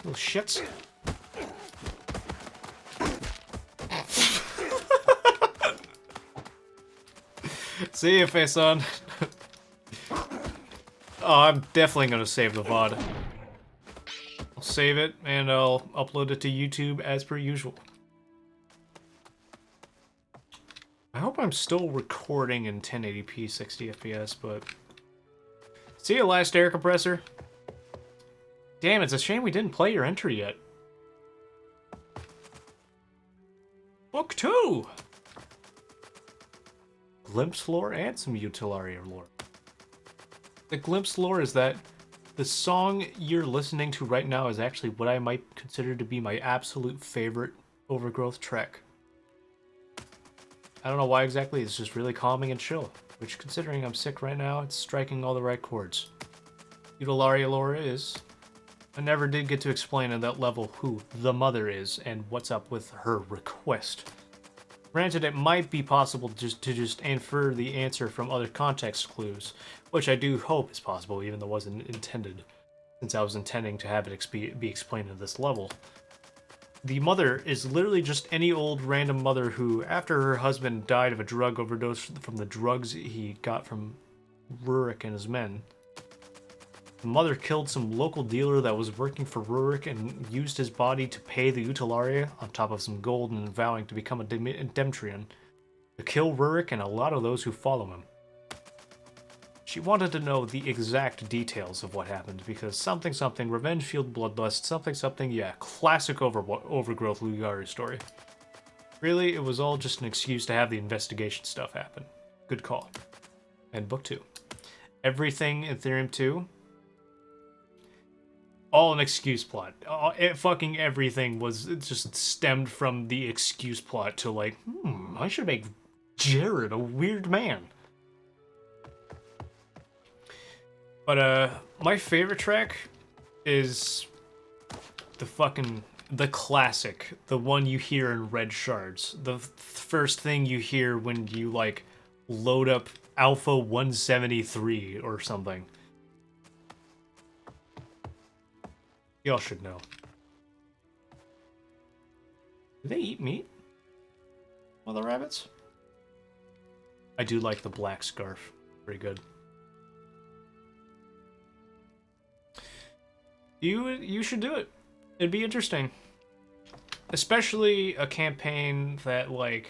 Little shits. See you, face-on. Oh, I'm definitely gonna save the VOD. I'll save it, and I'll upload it to YouTube as per usual. I hope I'm still recording in 1080p 60 FPS, but... See you, last air compressor. Damn, it's a shame we didn't play your entry yet. Book 2! Glimpse lore and some Utelaria lore. The glimpse lore is that the song you're listening to right now is actually what I might consider to be my absolute favorite Overgrowth track. I don't know why exactly, it's just really calming and chill, which considering I'm sick right now, it's striking all the right chords. Utelaria lore is... I never did get to explain on that level who the mother is and what's up with her request. Granted, it might be possible to just infer the answer from other context clues, which I do hope is possible, even though it wasn't intended, since I was intending to have it be explained at this level. The mother is literally just any old random mother who, after her husband died of a drug overdose from the drugs he got from Rurik and his men, the mother killed some local dealer that was working for Rurik and used his body to pay the Utelaria, on top of some gold and vowing to become a Demtrian, to kill Rurik and a lot of those who follow him. She wanted to know the exact details of what happened, because something something, revenge-fueled bloodlust, something something, yeah, classic Overgrowth Lugari story. Really, it was all just an excuse to have the investigation stuff happen. Good call. And book 2. Everything in Theorem 2, all an excuse plot. Fucking everything was just stemmed from the excuse plot to like, I should make Jared a weird man. But, my favorite track is the classic, the one you hear in Red Shards. The first thing you hear when you, like, load up Alpha 173 or something. Y'all should know. Do they eat meat? Mother rabbits? I do like the black scarf. Pretty good. You should do it. It'd be interesting. Especially a campaign that, like,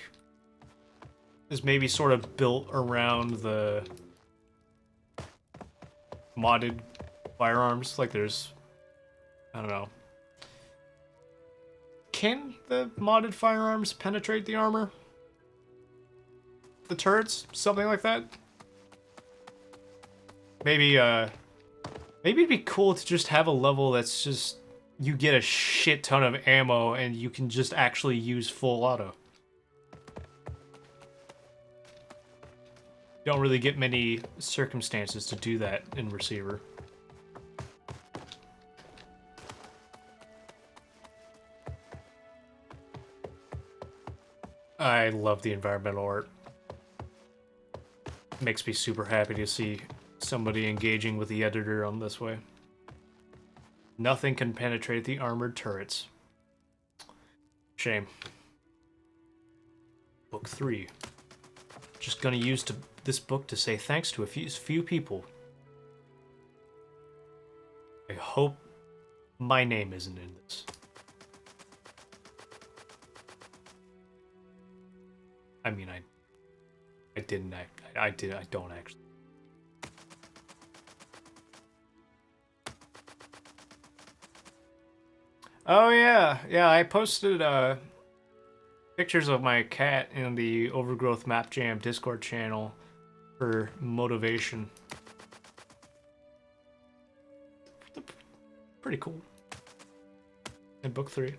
is maybe sort of built around the modded firearms. Like, there's... I don't know. Can the modded firearms penetrate the armor? The turrets? Something like that? Maybe it'd be cool to just have a level that's just... You get a shit ton of ammo and you can just actually use full auto. Don't really get many circumstances to do that in Receiver. I love the environmental art. Makes me super happy to see somebody engaging with the editor on this way. Nothing can penetrate the armored turrets. Shame. Book 3. Just gonna use this book to say thanks to a few people. I hope my name isn't in this. I mean, I didn't act. I don't actually. Oh yeah, I posted pictures of my cat in the Overgrowth Map Jam Discord channel for motivation. Pretty cool. In book 3.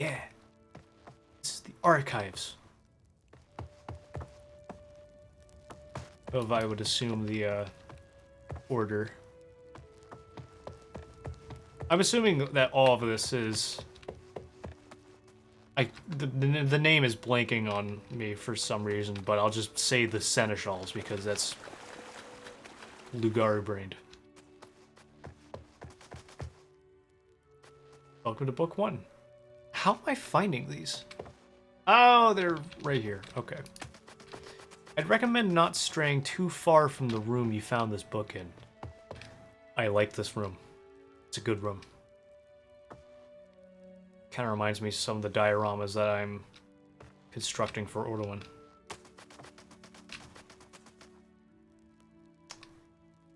Yeah. This is the archives of, I would assume, the order. I'm assuming that all of this is... The name is blanking on me for some reason, but I'll just say the Seneschals because that's Lugari brained. Welcome to book 1. How am I finding these? Oh, they're right here. Okay. I'd recommend not straying too far from the room you found this book in. I like this room. It's a good room. Kind of reminds me of some of the dioramas that I'm constructing for Ordowan.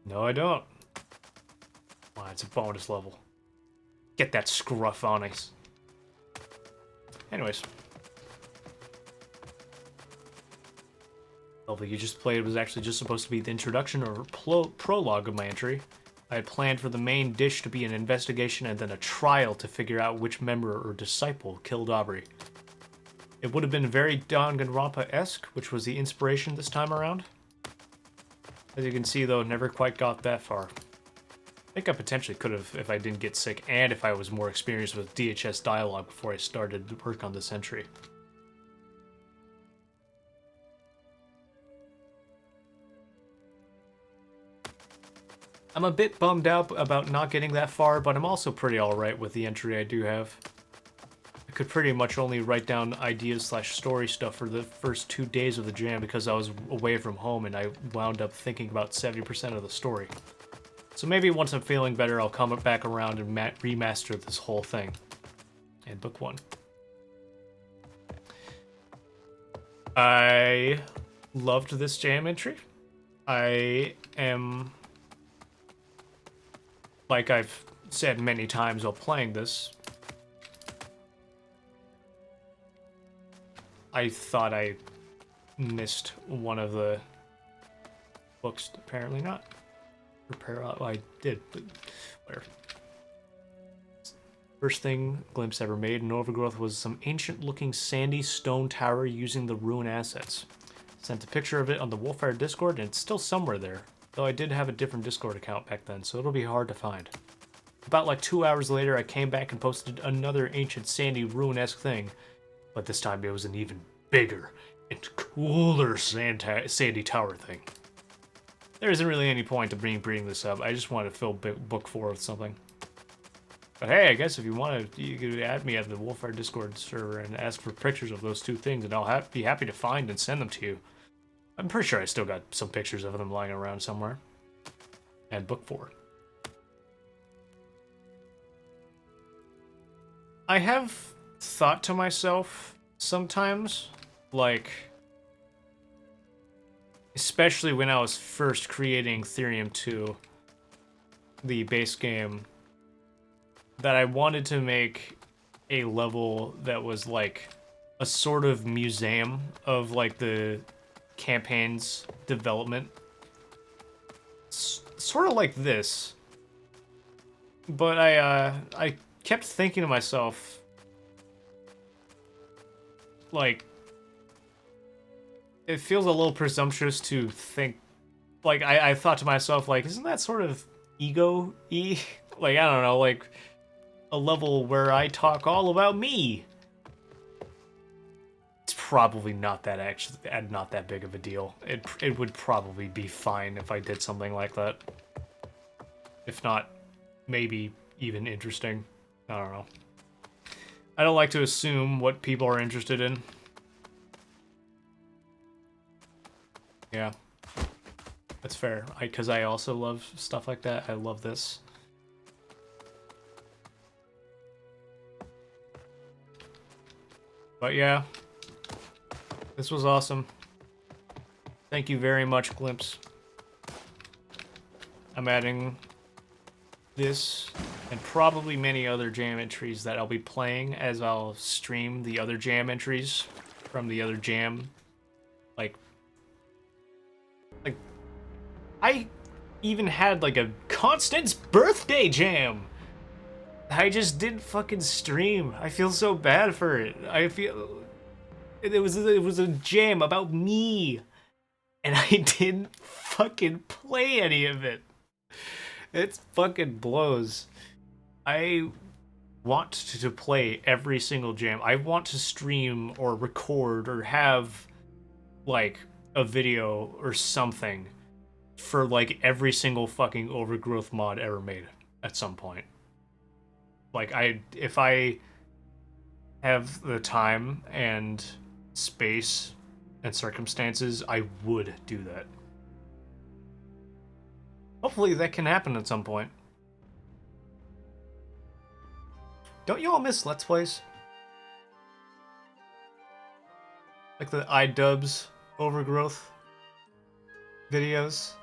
No, I don't. Wow, it's a bonus level. Get that scruff on us. Anyways. The level you just played was actually just supposed to be the introduction or prologue of my entry. I had planned for the main dish to be an investigation and then a trial to figure out which member or disciple killed Aubrey. It would have been very Danganronpa-esque, which was the inspiration this time around. As you can see, though, never quite got that far. I think I potentially could have if I didn't get sick and if I was more experienced with DHS dialogue before I started work on this entry. I'm a bit bummed out about not getting that far, but I'm also pretty alright with the entry I do have. I could pretty much only write down ideas/story stuff for the first 2 days of the jam because I was away from home and I wound up thinking about 70% of the story. So maybe once I'm feeling better, I'll come back around and remaster this whole thing. And book 1. I loved this jam entry. I am... Like I've said many times while playing this, I thought I missed one of the books. Apparently not. I did, but whatever. First thing Glimpse ever made in Overgrowth was some ancient-looking sandy stone tower using the ruin assets. Sent a picture of it on the Wolfire Discord, and it's still somewhere there. Though I did have a different Discord account back then, so it'll be hard to find. About like 2 hours later, I came back and posted another ancient sandy ruin-esque thing, but this time it was an even bigger and cooler sandy tower thing. There isn't really any point to bringing this up. I just wanted to fill book 4 with something. But hey, I guess if you want to, you could add me at the Wolfire Discord server and ask for pictures of those 2 things, and I'll be happy to find and send them to you. I'm pretty sure I still got some pictures of them lying around somewhere. And book 4. I have thought to myself sometimes, like, especially when I was first creating Therium 2, the base game, that I wanted to make a level that was like a sort of museum of like the campaign's development. Sort of like this. But I kept thinking to myself, like, it feels a little presumptuous to think, like, I thought to myself, like, isn't that sort of ego-y? Like, I don't know, like, a level where I talk all about me. It's probably not that big of a deal. It would probably be fine if I did something like that. If not, maybe even interesting. I don't know. I don't like to assume what people are interested in. Yeah. That's fair. Because I also love stuff like that. I love this. But yeah. This was awesome. Thank you very much, Glimpse. I'm adding this and probably many other jam entries that I'll be playing as I'll stream the other jam entries from the other jam. Like I even had like a Constance birthday jam. I just didn't fucking stream. I feel so bad for it. I feel it was a jam about me, and I didn't fucking play any of it. It fucking blows. I want to play every single jam. I want to stream or record or have like a video or something for like every single fucking Overgrowth mod ever made at some point. Like if I have the time and space and circumstances, I would do that. Hopefully that can happen at some point. Don't you all miss Let's Plays? Like the iDubbbz Overgrowth videos?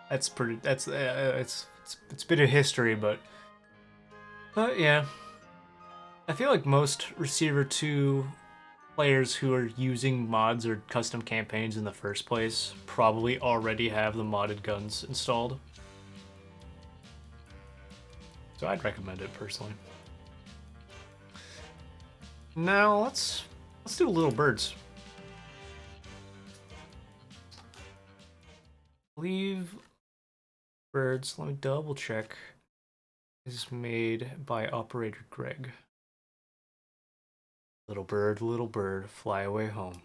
That's pretty, that's, it's been a history, but yeah. I feel like most Receiver 2 players who are using mods or custom campaigns in the first place probably already have the modded guns installed. So I'd recommend it personally. Now let's do Little Birds. Leave Birds, let me double check. Is made by Operator Greg. Little bird, fly away home.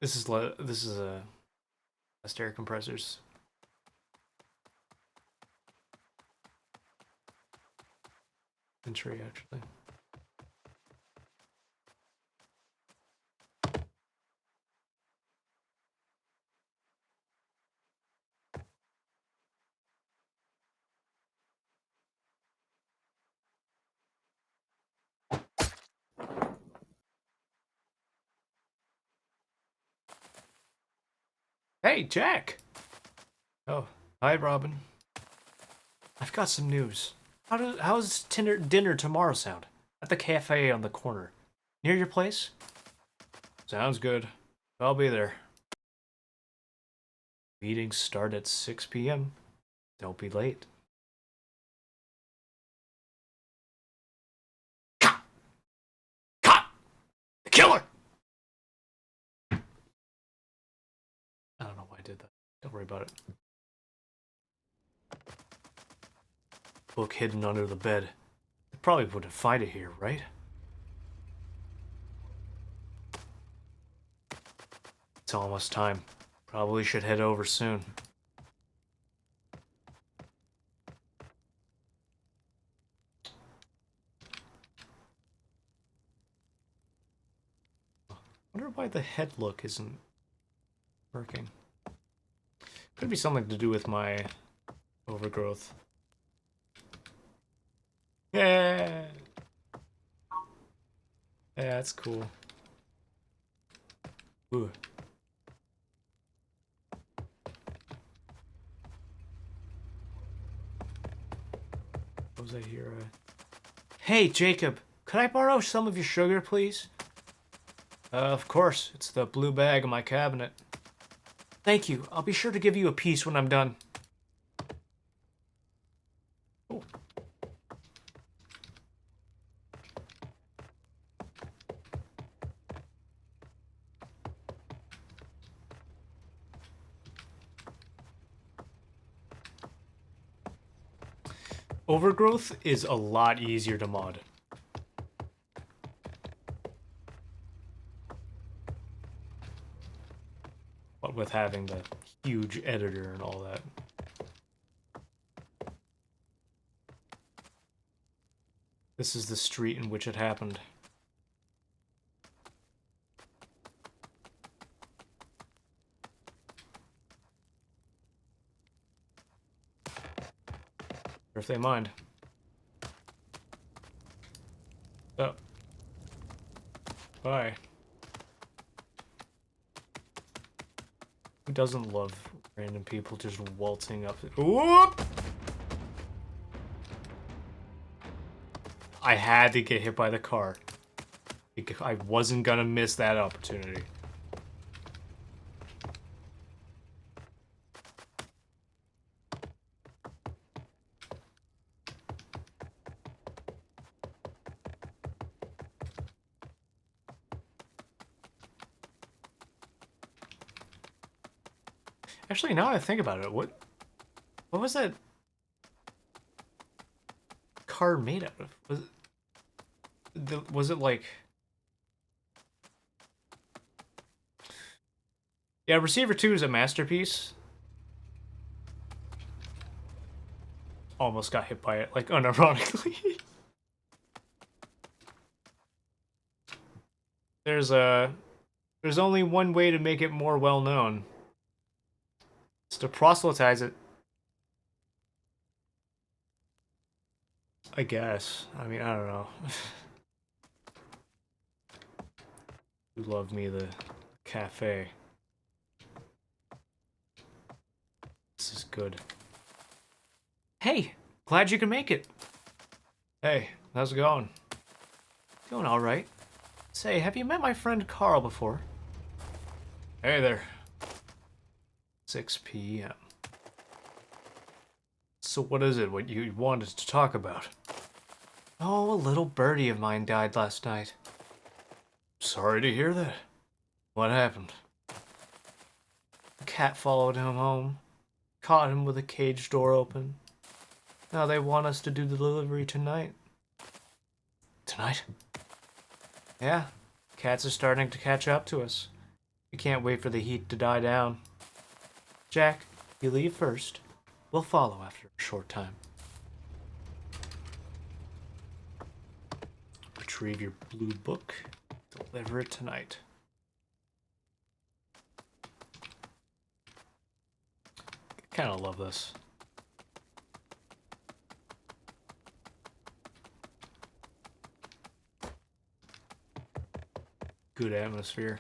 This is a air compressors. Entry actually. Hey, Jack! Oh, hi, Robin. I've got some news. How's dinner tomorrow sound? At the cafe on the corner. Near your place? Sounds good. I'll be there. Meetings start at 6 p.m. Don't be late. Caught! Caught! The killer! I don't know why I did that. Don't worry about it. Book hidden under the bed. They probably wouldn't find it here, right? It's almost time. Probably should head over soon. I wonder why the head look isn't working. Could be something to do with my overgrowth. Yeah. Yeah, that's cool. Ooh. What was I here? Hey, Jacob, could I borrow some of your sugar, please? Of course. It's the blue bag in my cabinet. Thank you. I'll be sure to give you a piece when I'm done. Oh. Overgrowth is a lot easier to mod. But with having the huge editor and all that. This is the street in which it happened. Or if they mind. Oh. Bye. Who doesn't love random people just waltzing up? Whoop! I had to get hit by the car. I wasn't gonna miss that opportunity. Actually, now I think about it, what was that car made out of? Was it like... Yeah, Receiver 2 is a masterpiece. Almost got hit by it, like, unironically. There's only one way to make it more well-known. It's to proselytize it. I guess. I mean, I don't know. You love me, the cafe. This is good. Hey, glad you can make it. Hey, how's it going? Going all right. Say, have you met my friend Carl before? Hey there. 6 p.m. So what is it, what you wanted to talk about? Oh, a little birdie of mine died last night. Sorry to hear that. What happened? A cat followed him home, caught him with a cage door open. Now they want us to do the delivery tonight. Tonight? Yeah, cats are starting to catch up to us. We can't wait for the heat to die down. Jack, you leave first. We'll follow after a short time. Retrieve your blue book. Deliver it tonight. I kind of love this. Good atmosphere.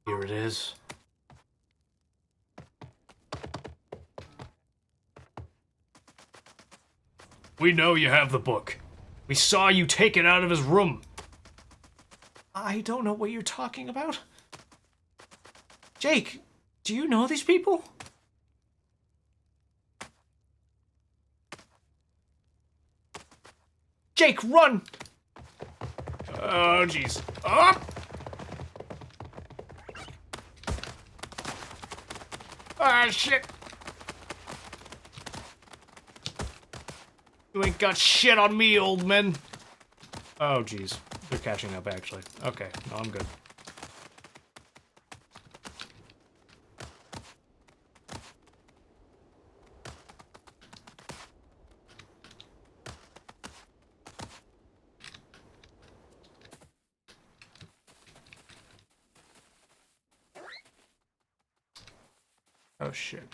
Here it is. We know you have the book. We saw you take it out of his room. I don't know what you're talking about. Jake, do you know these people? Jake, run! Oh, jeez. Ah! Ah, shit! You ain't got shit on me, old man. Oh, jeez. They're catching up, actually. Okay, no, I'm good. Oh, shit.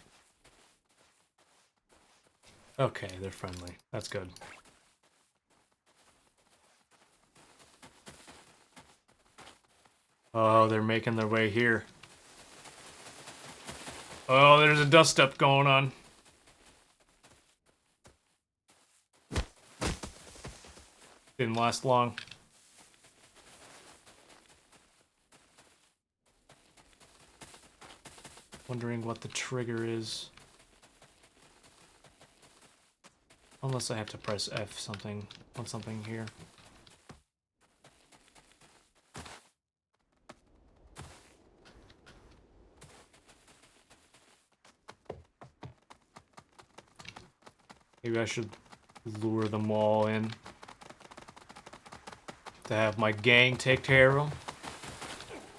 Okay, they're friendly. That's good. Oh, they're making their way here. Oh, there's a dust-up going on. Didn't last long. Wondering what the trigger is. Unless I have to press F something on something here. Maybe I should lure them all in to have my gang take care of them.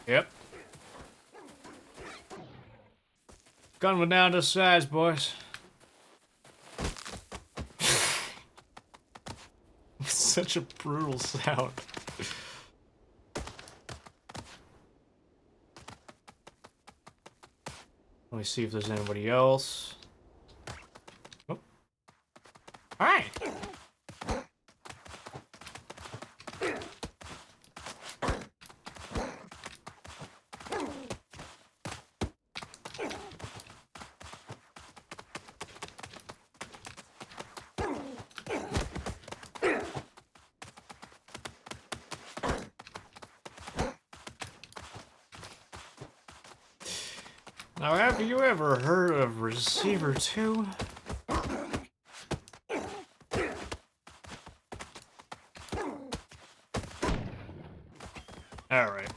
Yep. Gun went down to size, boys. Such a brutal sound. Let me see if there's anybody else. Oh. Alright. Now, have you ever heard of Receiver 2? Alright.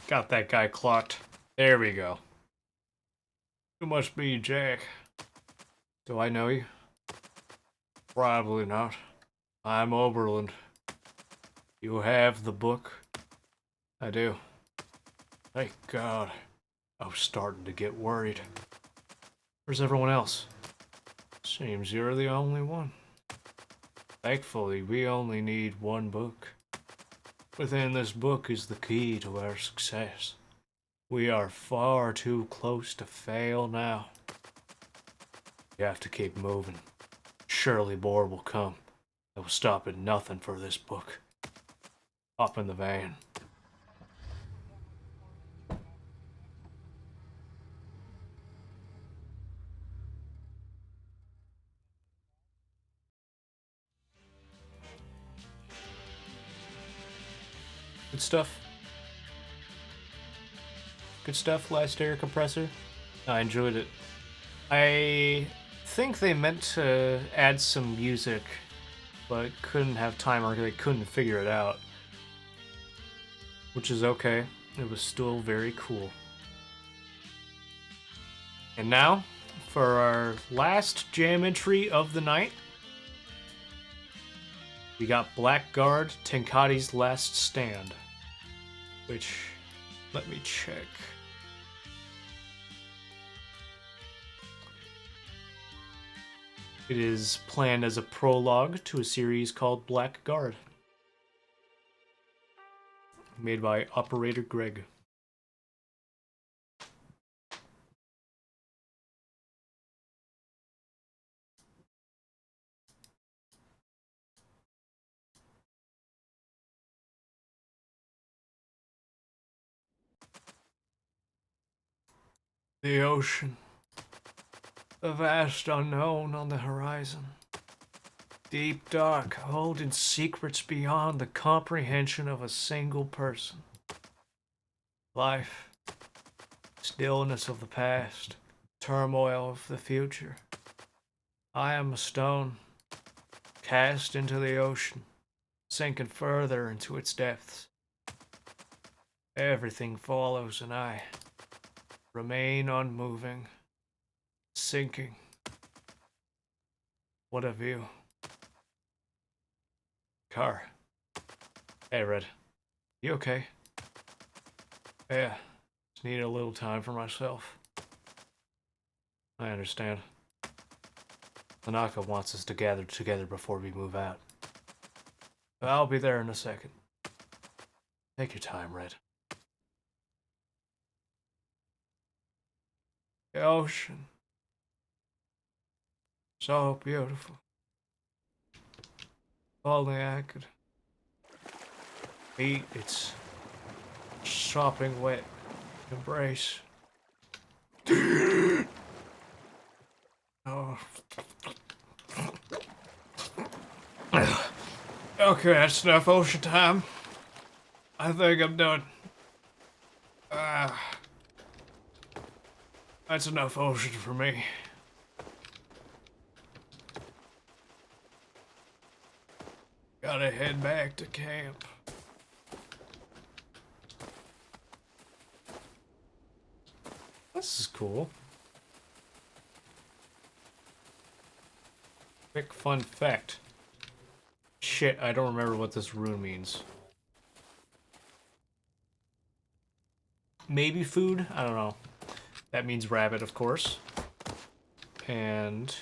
Got that guy clocked. There we go. You must be Jack. Do I know you? Probably not. I'm Oberlin. You have the book? I do. Thank God. I was starting to get worried. Where's everyone else? Seems you're the only one. Thankfully, we only need one book. Within this book is the key to our success. We are far too close to fail now. We have to keep moving. Surely more will come. That will stop at nothing for this book. Hop in the van. Good stuff. Good stuff, last air compressor. I enjoyed it. I think they meant to add some music, but couldn't have time or they couldn't figure it out. Which is okay. It was still very cool. And now, for our last jam entry of the night, we got Blackguard, Tenkatti's Last Stand. Which, let me check. It is planned as a prologue to a series called Blackguard. Made by Operator Greg. The ocean. The vast unknown on the horizon. Deep dark, holding secrets beyond the comprehension of a single person. Life. Stillness of the past. Turmoil of the future. I am a stone. Cast into the ocean. Sinking further into its depths. Everything follows and I remain unmoving. Sinking. What a view. Car. Hey, Red. You okay? Yeah. Just need a little time for myself. I understand. Tanaka wants us to gather together before we move out. I'll be there in a second. Take your time, Red. The ocean. So beautiful. If only I could beat its sopping wet embrace. Oh. Okay, that's enough ocean time. I think I'm done. That's enough ocean for me. Gotta head back to camp. This is cool. Quick fun fact. Shit, I don't remember what this rune means. Maybe food? I don't know. That means rabbit, of course. And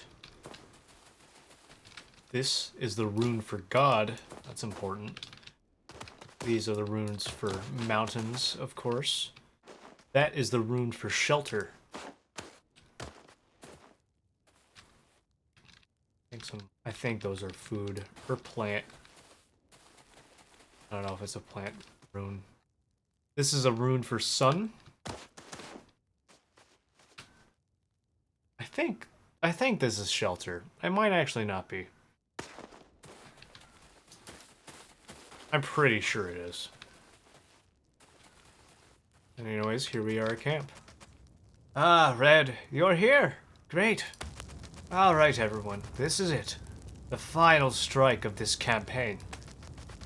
this is the rune for God. That's important. These are the runes for mountains, of course. That is the rune for shelter. I think those are food or plant. I don't know if it's a plant rune. This is a rune for sun. I think this is shelter. It might actually not be. I'm pretty sure it is. And anyways, here we are at camp. Ah, Red, you're here. Great. Alright, everyone, this is it. The final strike of this campaign.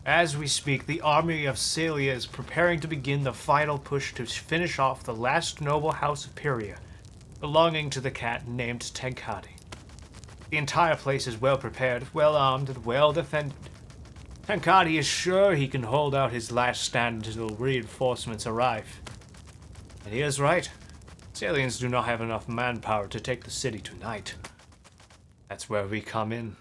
As we speak, the army of Celia is preparing to begin the final push to finish off the last noble house of Pyria, belonging to the cat named Tenkatti. The entire place is well prepared, well armed, and well defended. Tenkatti is sure he can hold out his last stand until reinforcements arrive. And he is right. Salians do not have enough manpower to take the city tonight. That's where we come in.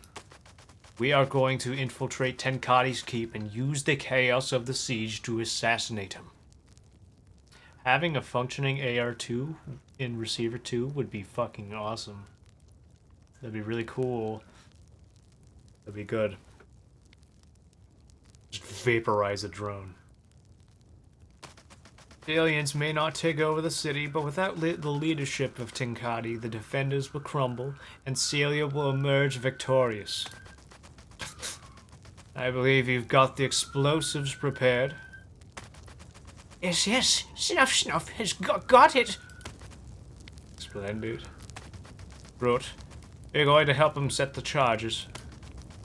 We are going to infiltrate Tenkatti's keep and use the chaos of the siege to assassinate him. Having a functioning AR-2 in Receiver 2 would be fucking awesome. That'd be really cool. That'd be good. Just vaporize a drone. The aliens may not take over the city, but without the leadership of Tenkatti, the defenders will crumble, and Celia will emerge victorious. I believe you've got the explosives prepared. Yes, Snuff has got it. Splendid. Brute, you're going to help him set the charges.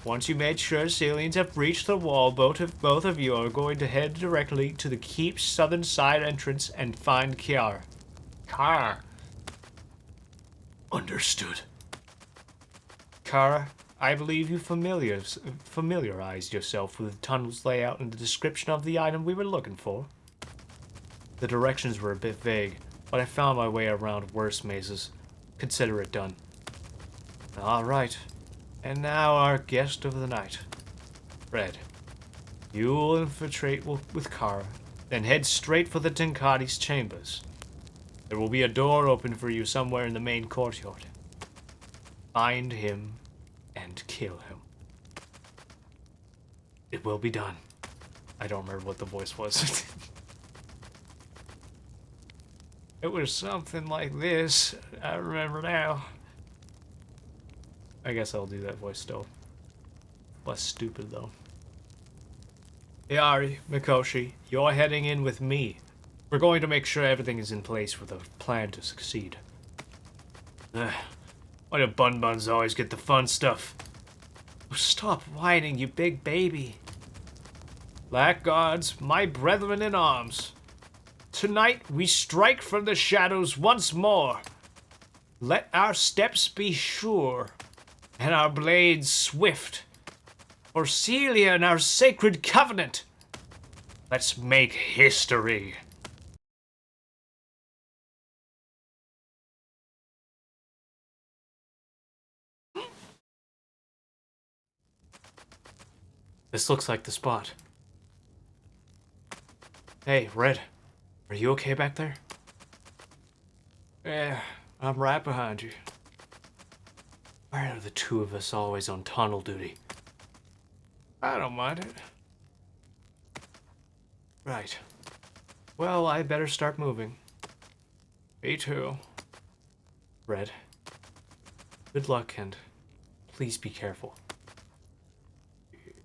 Once you made sure Salians have breached the wall, both of you are going to head directly to the keep's southern side entrance and find Kiara. Kara. Understood. Kara, I believe you familiarized yourself with the tunnel's layout and the description of the item we were looking for. The directions were a bit vague, but I found my way around worse mazes. Consider it done. All right. And now our guest of the night, Red. You will infiltrate with Kara, then head straight for the Tenkatti's chambers. There will be a door open for you somewhere in the main courtyard. Find him and kill him. It will be done. I don't remember what the voice was. It was something like this. I remember now. I guess I'll do that voice still. Less stupid, though. Yari, Mikoshi, you're heading in with me. We're going to make sure everything is in place for the plan to succeed. Why do bun-buns always get the fun stuff? Oh, stop whining, you big baby. Blackguards, my brethren in arms. Tonight we strike from the shadows once more. Let our steps be sure, and our blades swift. For Celia and our sacred covenant, let's make history. This looks like the spot. Hey, Red, are you okay back there? Yeah, I'm right behind you. Why are the two of us always on tunnel duty? I don't mind it. Right. Well, I better start moving. Me too. Red. Good luck and please be careful.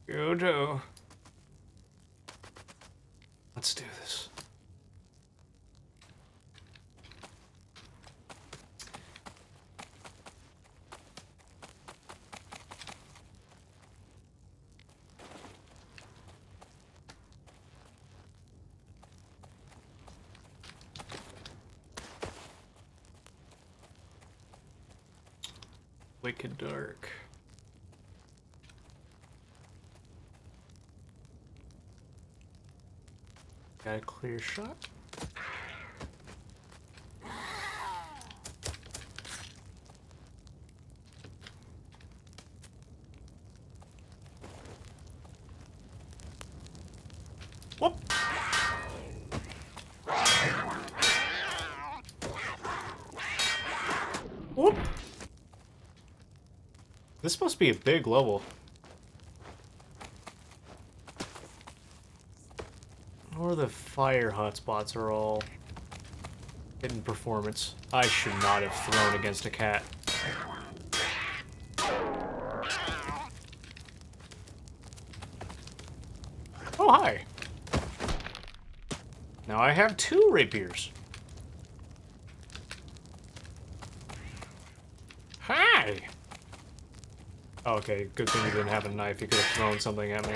You too. Let's do this. Wicked dark. Got a clear shot. Whoop. Whoop. This must be a big level. Or the fire hotspots are all hidden performance. I should not have thrown against a cat. Oh, hi. Now I have 2 rapiers. Hi! Oh, okay, good thing you didn't have a knife. You could have thrown something at me.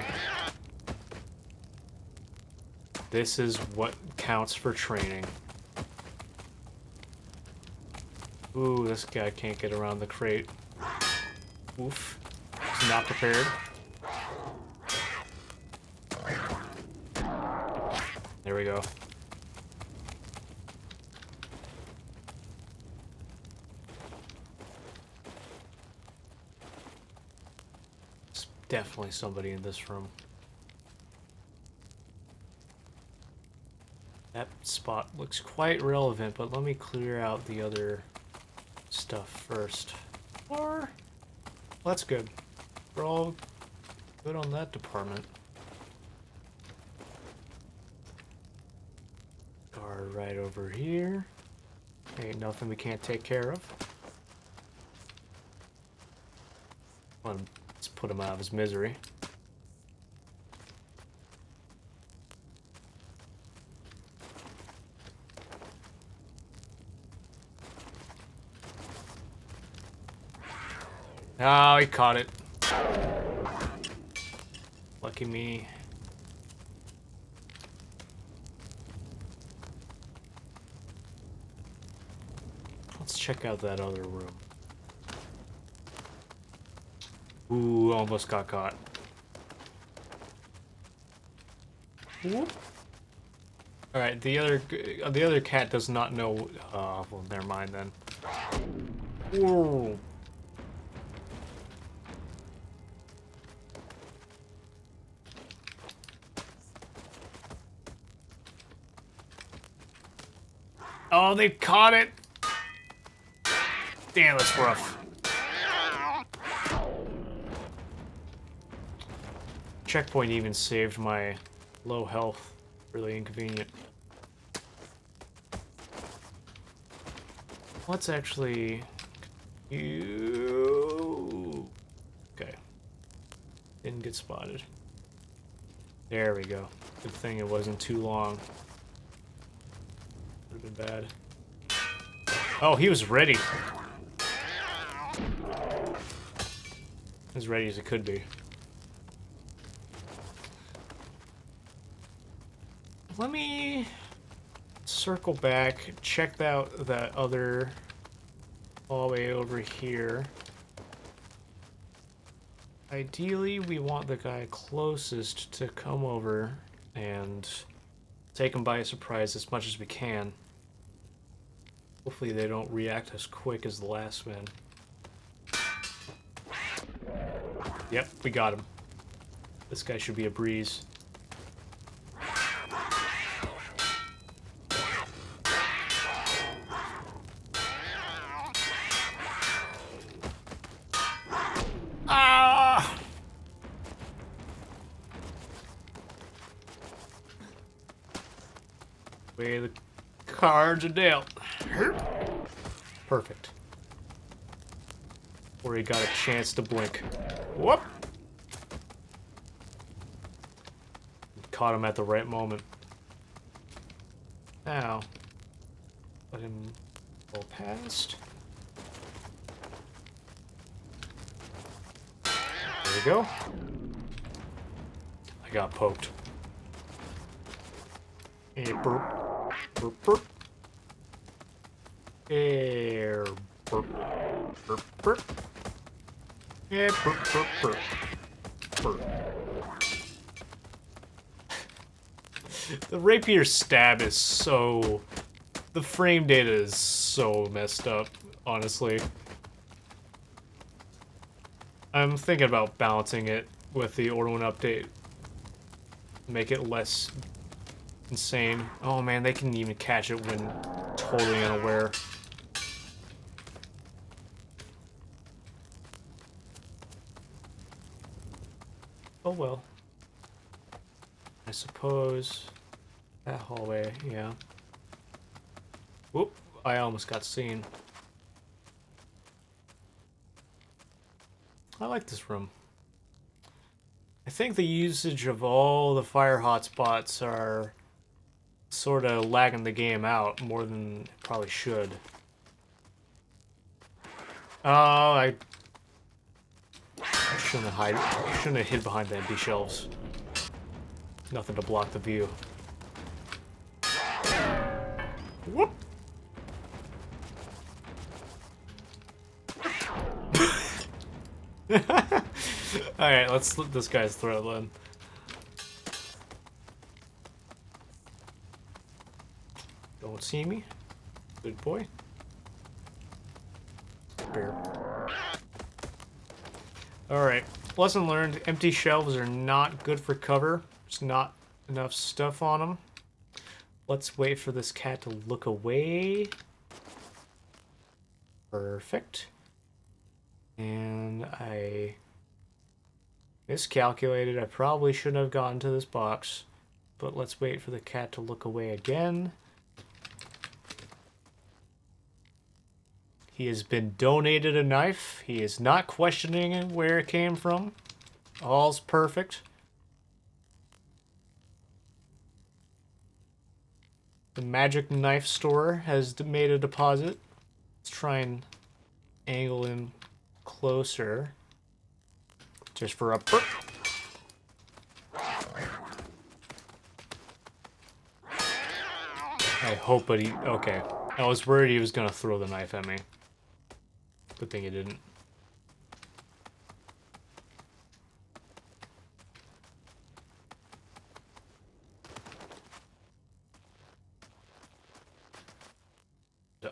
This is what counts for training. Ooh, this guy can't get around the crate. Oof. He's not prepared. There we go. There's definitely somebody in this room. That spot looks quite relevant, but let me clear out the other stuff first. Or... well, that's good. We're all good on that department. Guard right over here. Ain't nothing we can't take care of. Let's put him out of his misery. Oh, he caught it. Lucky me. Let's check out that other room. Ooh, almost got caught. Alright, the other cat does not know. Oh, well, never mind then. Ooh. Oh, they caught it! Damn, that's rough. Checkpoint even saved my low health. Really inconvenient. Let's actually... Okay. Didn't get spotted. There we go. Good thing it wasn't too long. Would have been bad. Oh, he was ready. As ready as it could be. Let me circle back, check out that other hallway over here. Ideally, we want the guy closest to come over and take him by surprise as much as we can. Hopefully they don't react as quick as the last man. Yep, we got him. This guy should be a breeze. Ah! Way the cards are dealt. Perfect. Or he got a chance to blink. Whoop! Caught him at the right moment. Now, let him go past. There we go. I got poked. Hey, burp. Burp, burp. Air. Burp. Burp, burp. Yeah, burp, burp, burp. Burp. The rapier stab is so... the frame data is so messed up, honestly. I'm thinking about balancing it with the Order 1 update. Make it less insane. Oh man, they can even catch it when totally unaware. Oh well. I suppose that hallway, yeah. Whoop, I almost got seen. I like this room. I think the usage of all the fire hotspots are sort of lagging the game out more than it probably should. Oh, I shouldn't have hid behind the empty shelves. Nothing to block the view. Whoop. Alright, let's slit this guy's throat then. Don't see me. Good boy. Bear. Alright, lesson learned. Empty shelves are not good for cover. There's not enough stuff on them. Let's wait for this cat to look away. Perfect. And I miscalculated. I probably shouldn't have gotten to this box. But let's wait for the cat to look away again. He has been donated a knife. He is not questioning where it came from. All's perfect. The magic knife store has made a deposit. Let's try and angle him closer. Just for a perk. I hope, but he... Okay. I was worried he was going to throw the knife at me. Good thing he didn't.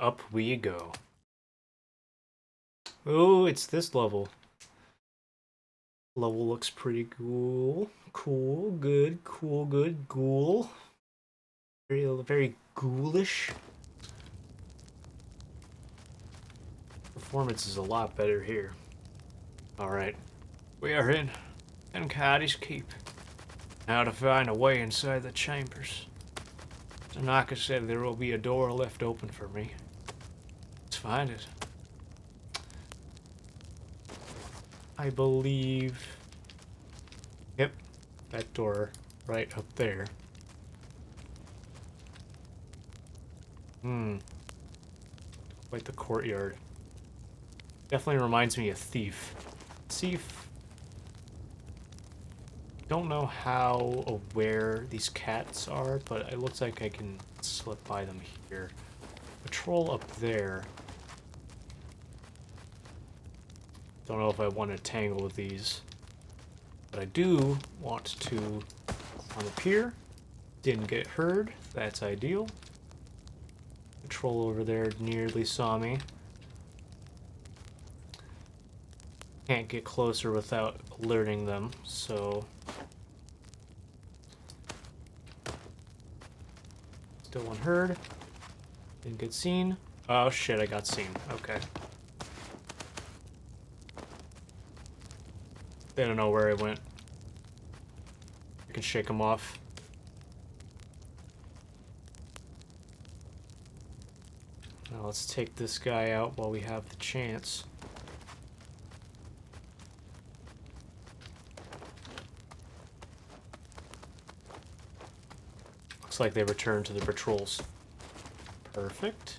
Up we go. Oh, it's this level. Level looks pretty cool. Cool, good, cool, good, ghoul. Very ghoulish. Performance is a lot better here. Alright. We are in Tenkatti's keep. Now to find a way inside the chambers. Tanaka said there will be a door left open for me. Let's find it. I believe... Yep, that door right up there. Quite the courtyard. Definitely reminds me of Thief. Thief. Don't know how aware these cats are, but it looks like I can slip by them here. Patrol up there. Don't know if I want to tangle with these. But I do want to climb up here. Didn't get heard. That's ideal. Patrol over there nearly saw me. Can't get closer without alerting them, so... Still unheard. Didn't get seen. Oh shit, I got seen. Okay. They don't know where I went. I can shake them off. Now let's take this guy out while we have the chance. Looks like they returned to the patrols. Perfect.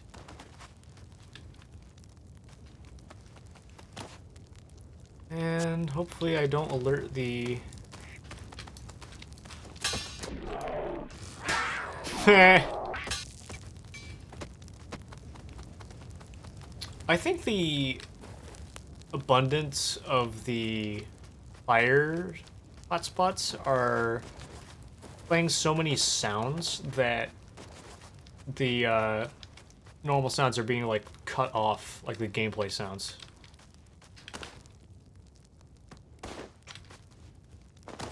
And hopefully I don't alert the... I think the abundance of the fire hotspots are playing so many sounds that the normal sounds are being like cut off, like the gameplay sounds.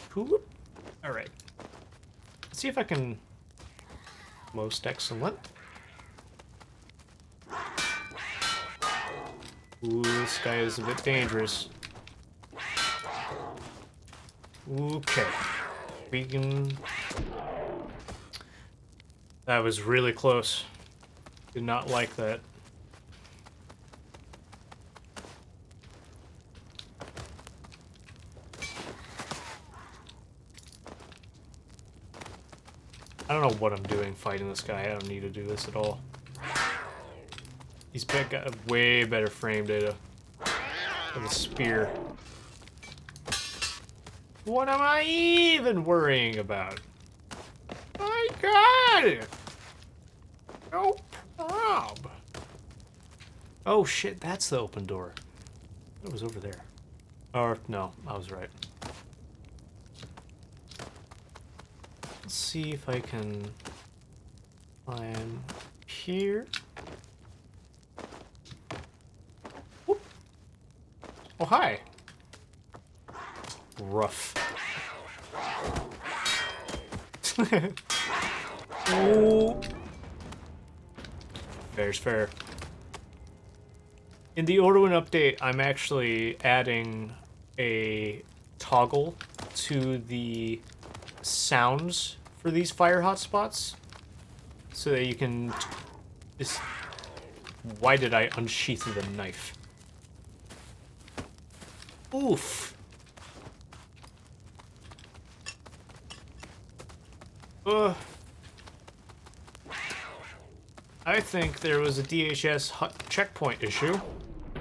Cool. All right. Let's see if I can. Most excellent. Ooh, this guy is a bit dangerous. Okay. We can... That was really close. Did not like that. I don't know what I'm doing fighting this guy. I don't need to do this at all. He's got a way better frame data than the spear. What am I even worrying about? I got it! Nope. Bob. Oh shit, that's the open door. It was over there. Or, no, I was right. Let's see if I can climb here. Whoop. Oh, hi. Rough. Oh. Fair's fair. In the Orduin update, I'm actually adding a toggle to the sounds for these fire hotspots so that you can why did I unsheath the knife? Oof. I think there was a DHS checkpoint issue. I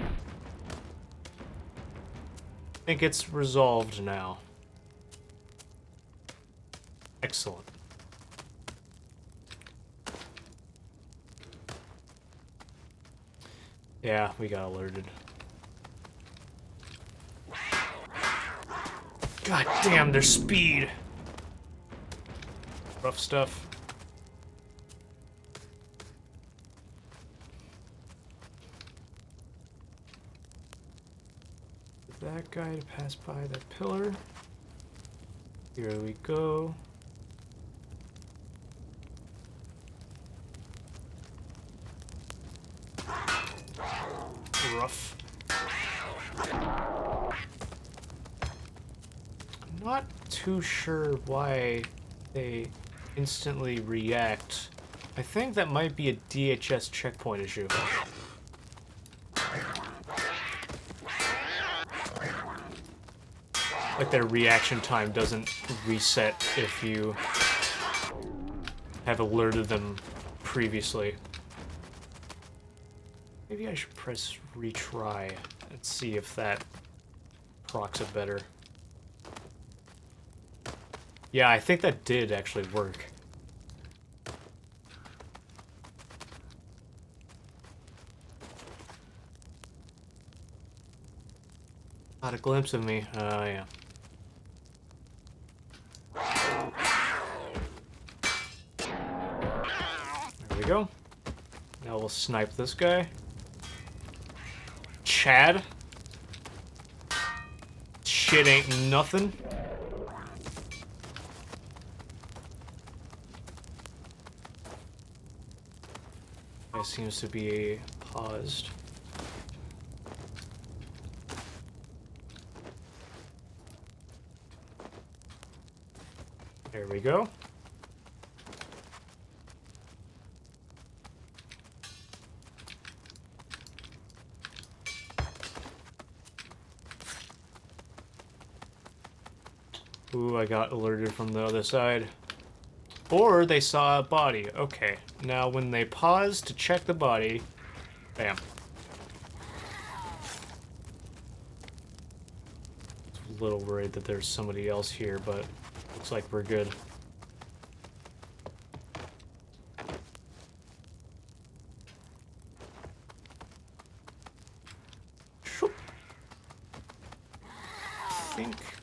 think it's resolved now. Excellent. Yeah, we got alerted. God damn, their speed! Rough stuff. That guy to pass by that pillar. Here we go. Rough. I'm not too sure why they instantly react. I think that might be a DHS checkpoint issue. Like their reaction time doesn't reset if you have alerted them previously. Maybe I should press retry and see if that procs it better. Yeah, I think that did actually work. Got a glimpse of me. Yeah. There we go. Now we'll snipe this guy. Chad. Shit ain't nothing. It seems to be paused. There we go. Ooh, I got alerted from the other side. Or they saw a body. Okay, now when they pause to check the body, bam. A little worried that there's somebody else here, but looks like we're good.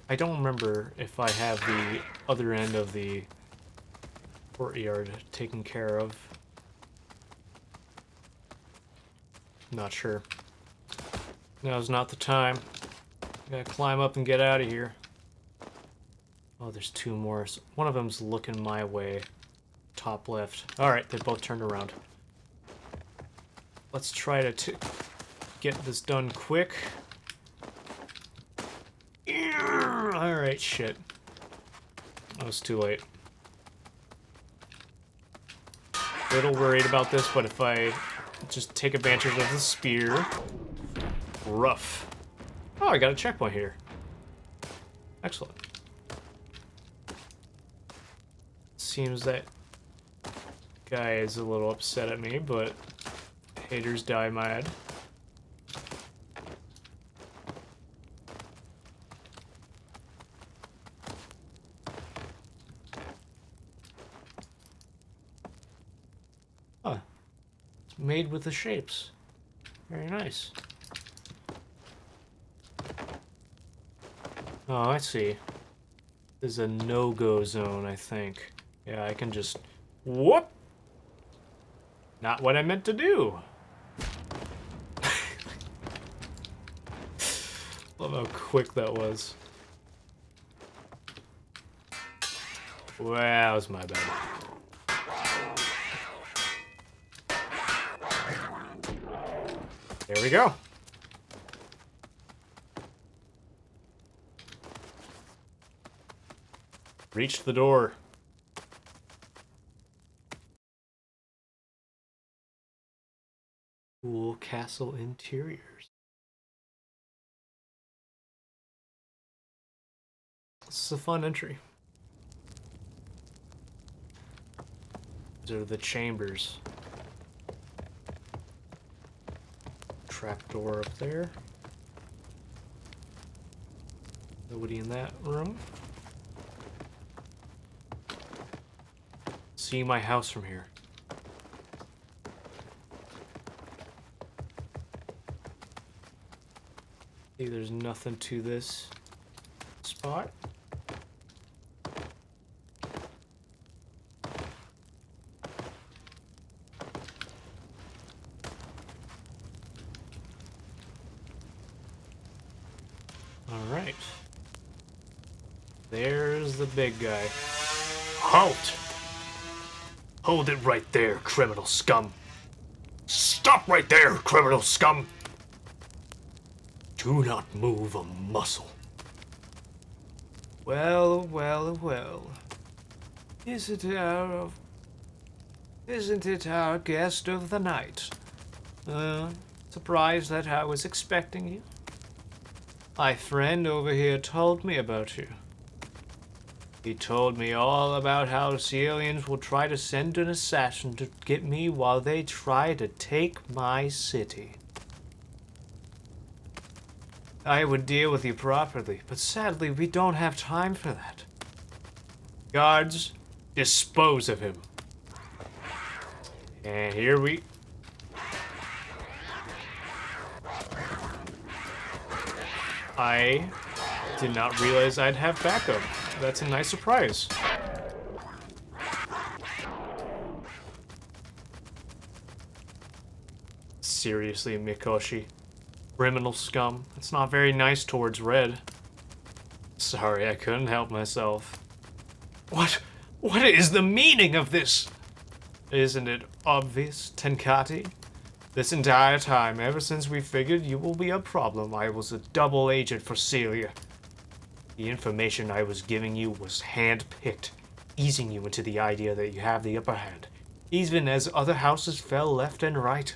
I don't remember if I have the other end of the courtyard taken care of. Not sure. Now's not the time. Gotta climb up and get out of here. Oh, there's two more. One of them's looking my way. Top left. Alright, they both turned around. Let's try to get this done quick. Alright, shit. I was too late. A little worried about this, but if I just take advantage of the spear... Rough. Oh, I got a checkpoint here. Excellent. Seems that guy is a little upset at me, but haters die mad. made with the shapes. Very nice. Oh, I see. This is a no-go zone, I think. Yeah, I can just... Whoop! Not what I meant to do. Love how quick that was. Wow, that was my bad. There we go. Reached the door. Cool castle interiors. This is a fun entry. These are the chambers. Trapdoor up there. Nobody in that room. See my house from here. See, there's nothing to this spot. Alright. There's the big guy. Halt! Hold it right there, criminal scum. Stop right there, criminal scum! Do not move a muscle. Well, well, well. Isn't it our guest of the night? Surprised that I was expecting you? My friend over here told me about you. He told me all about how the aliens will try to send an assassin to get me while they try to take my city. I would deal with you properly, but sadly we don't have time for that. Guards, dispose of him. And here we... I did not realize I'd have backup. That's a nice surprise. Seriously, Mikoshi. Criminal scum. It's not very nice towards Red. Sorry, I couldn't help myself. What is the meaning of this? Isn't it obvious, Tenkatti? This entire time, ever since we figured you will be a problem, I was a double agent for Celia. The information I was giving you was hand-picked, easing you into the idea that you have the upper hand, even as other houses fell left and right.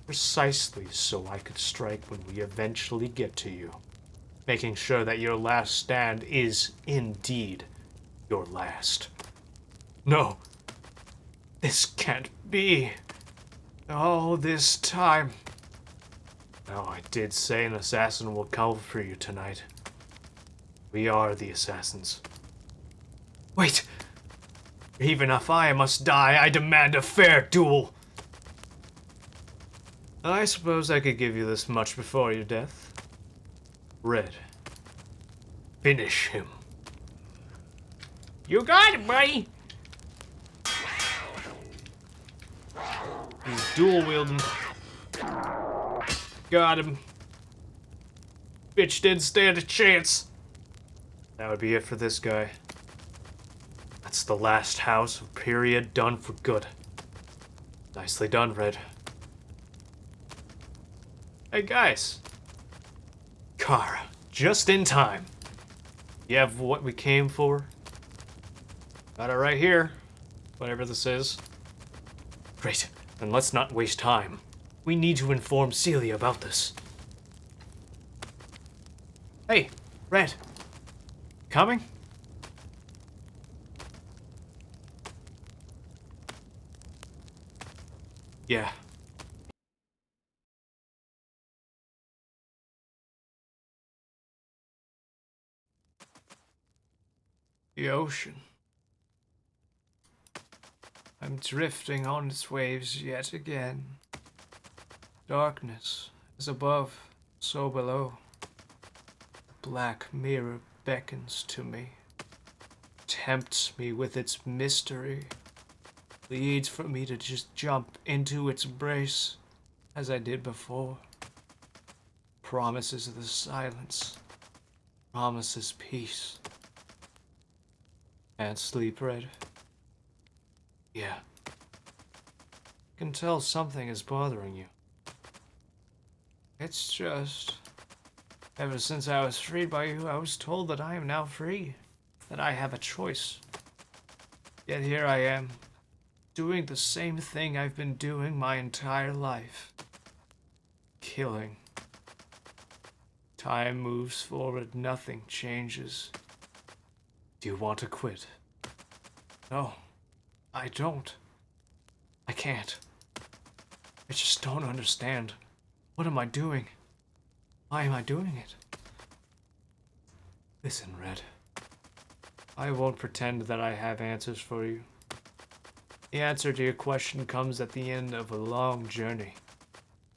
Precisely so I could strike when we eventually get to you, making sure that your last stand is, indeed, your last. No, this can't be. All this time. Oh, I did say an assassin will come for you tonight. We are the assassins. Wait! Even if I must die, I demand a fair duel! I suppose I could give you this much before your death. Red. Finish him. You got it, buddy. He's dual wielding. Got him. Bitch didn't stand a chance. That would be it for this guy. That's the last house of period done for good. Nicely done, Red. Hey guys. Kara, just in time. You have what we came for? Got it right here. Whatever this is. Great, then let's not waste time. We need to inform Celia about this. Hey, Red. Coming? Yeah. The ocean. I'm drifting on its waves yet again. Darkness is above, so below. The black mirror beckons to me, tempts me with its mystery, leads for me to just jump into its embrace as I did before. Promises the silence, promises peace. Can't sleep, Red? Yeah. Can tell something is bothering you. It's just, ever since I was freed by you, I was told that I am now free, that I have a choice. Yet here I am, doing the same thing I've been doing my entire life. Killing. Time moves forward, nothing changes. Do you want to quit? No, I don't. I can't. I just don't understand. What am I doing? Why am I doing it? Listen, Red. I won't pretend that I have answers for you. The answer to your question comes at the end of a long journey.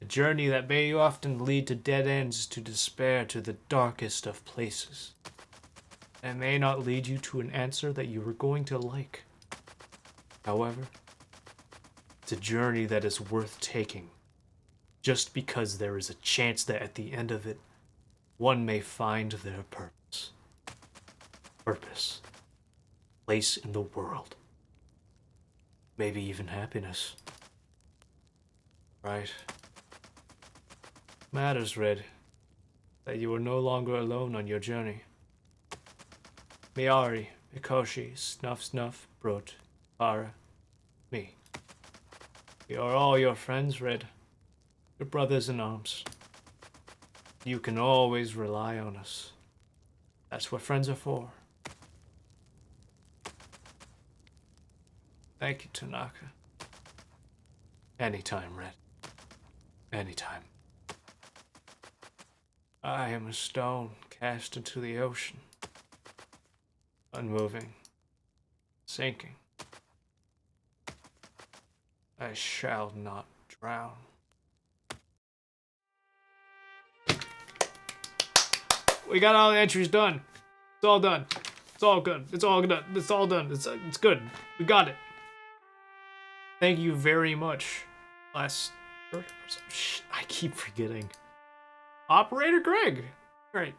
A journey that may often lead to dead ends, to despair, to the darkest of places. It may not lead you to an answer that you are going to like. However, it's a journey that is worth taking, just because there is a chance that at the end of it, one may find their purpose. Purpose. Place in the world. Maybe even happiness. Right? Matters, Red, that you are no longer alone on your journey. Miyari, Mikoshi, Snuff Snuff, Brot, Para, me. We are all your friends, Red. Your brothers in arms. You can always rely on us. That's what friends are for. Thank you, Tanaka. Anytime, Red. Anytime. I am a stone cast into the ocean. Unmoving. Sinking. I shall not drown. We got all the entries done. It's all done. It's all good. It's all done. It's all done. It's good. We got it. Thank you very much. I keep forgetting. Operator Greg. Great.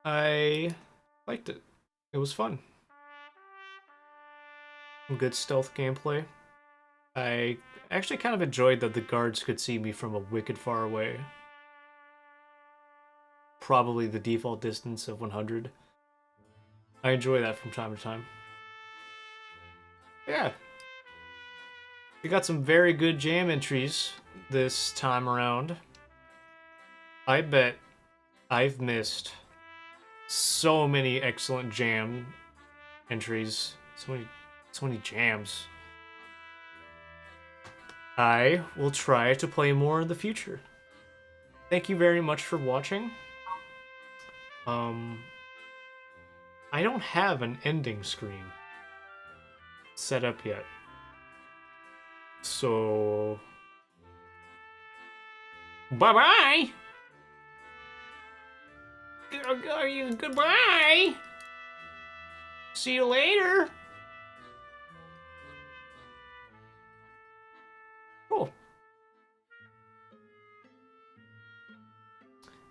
I liked it. It was fun. Good stealth gameplay. I actually kind of enjoyed that the guards could see me from a wicked far away. Probably the default distance of 100. I enjoy that from time to time. Yeah. We got some very good jam entries this time around. I bet I've missed so many excellent jam entries. So many jams. I will try to play more in the future. Thank you very much for watching. I don't have an ending screen set up yet. So bye-bye. Goodbye. See you later. Cool.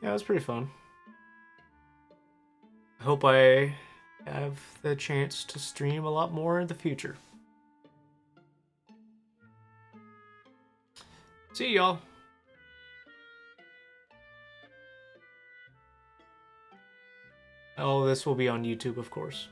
Yeah, it was pretty fun. I hope I have the chance to stream a lot more in the future. See y'all. All this will be on YouTube, of course.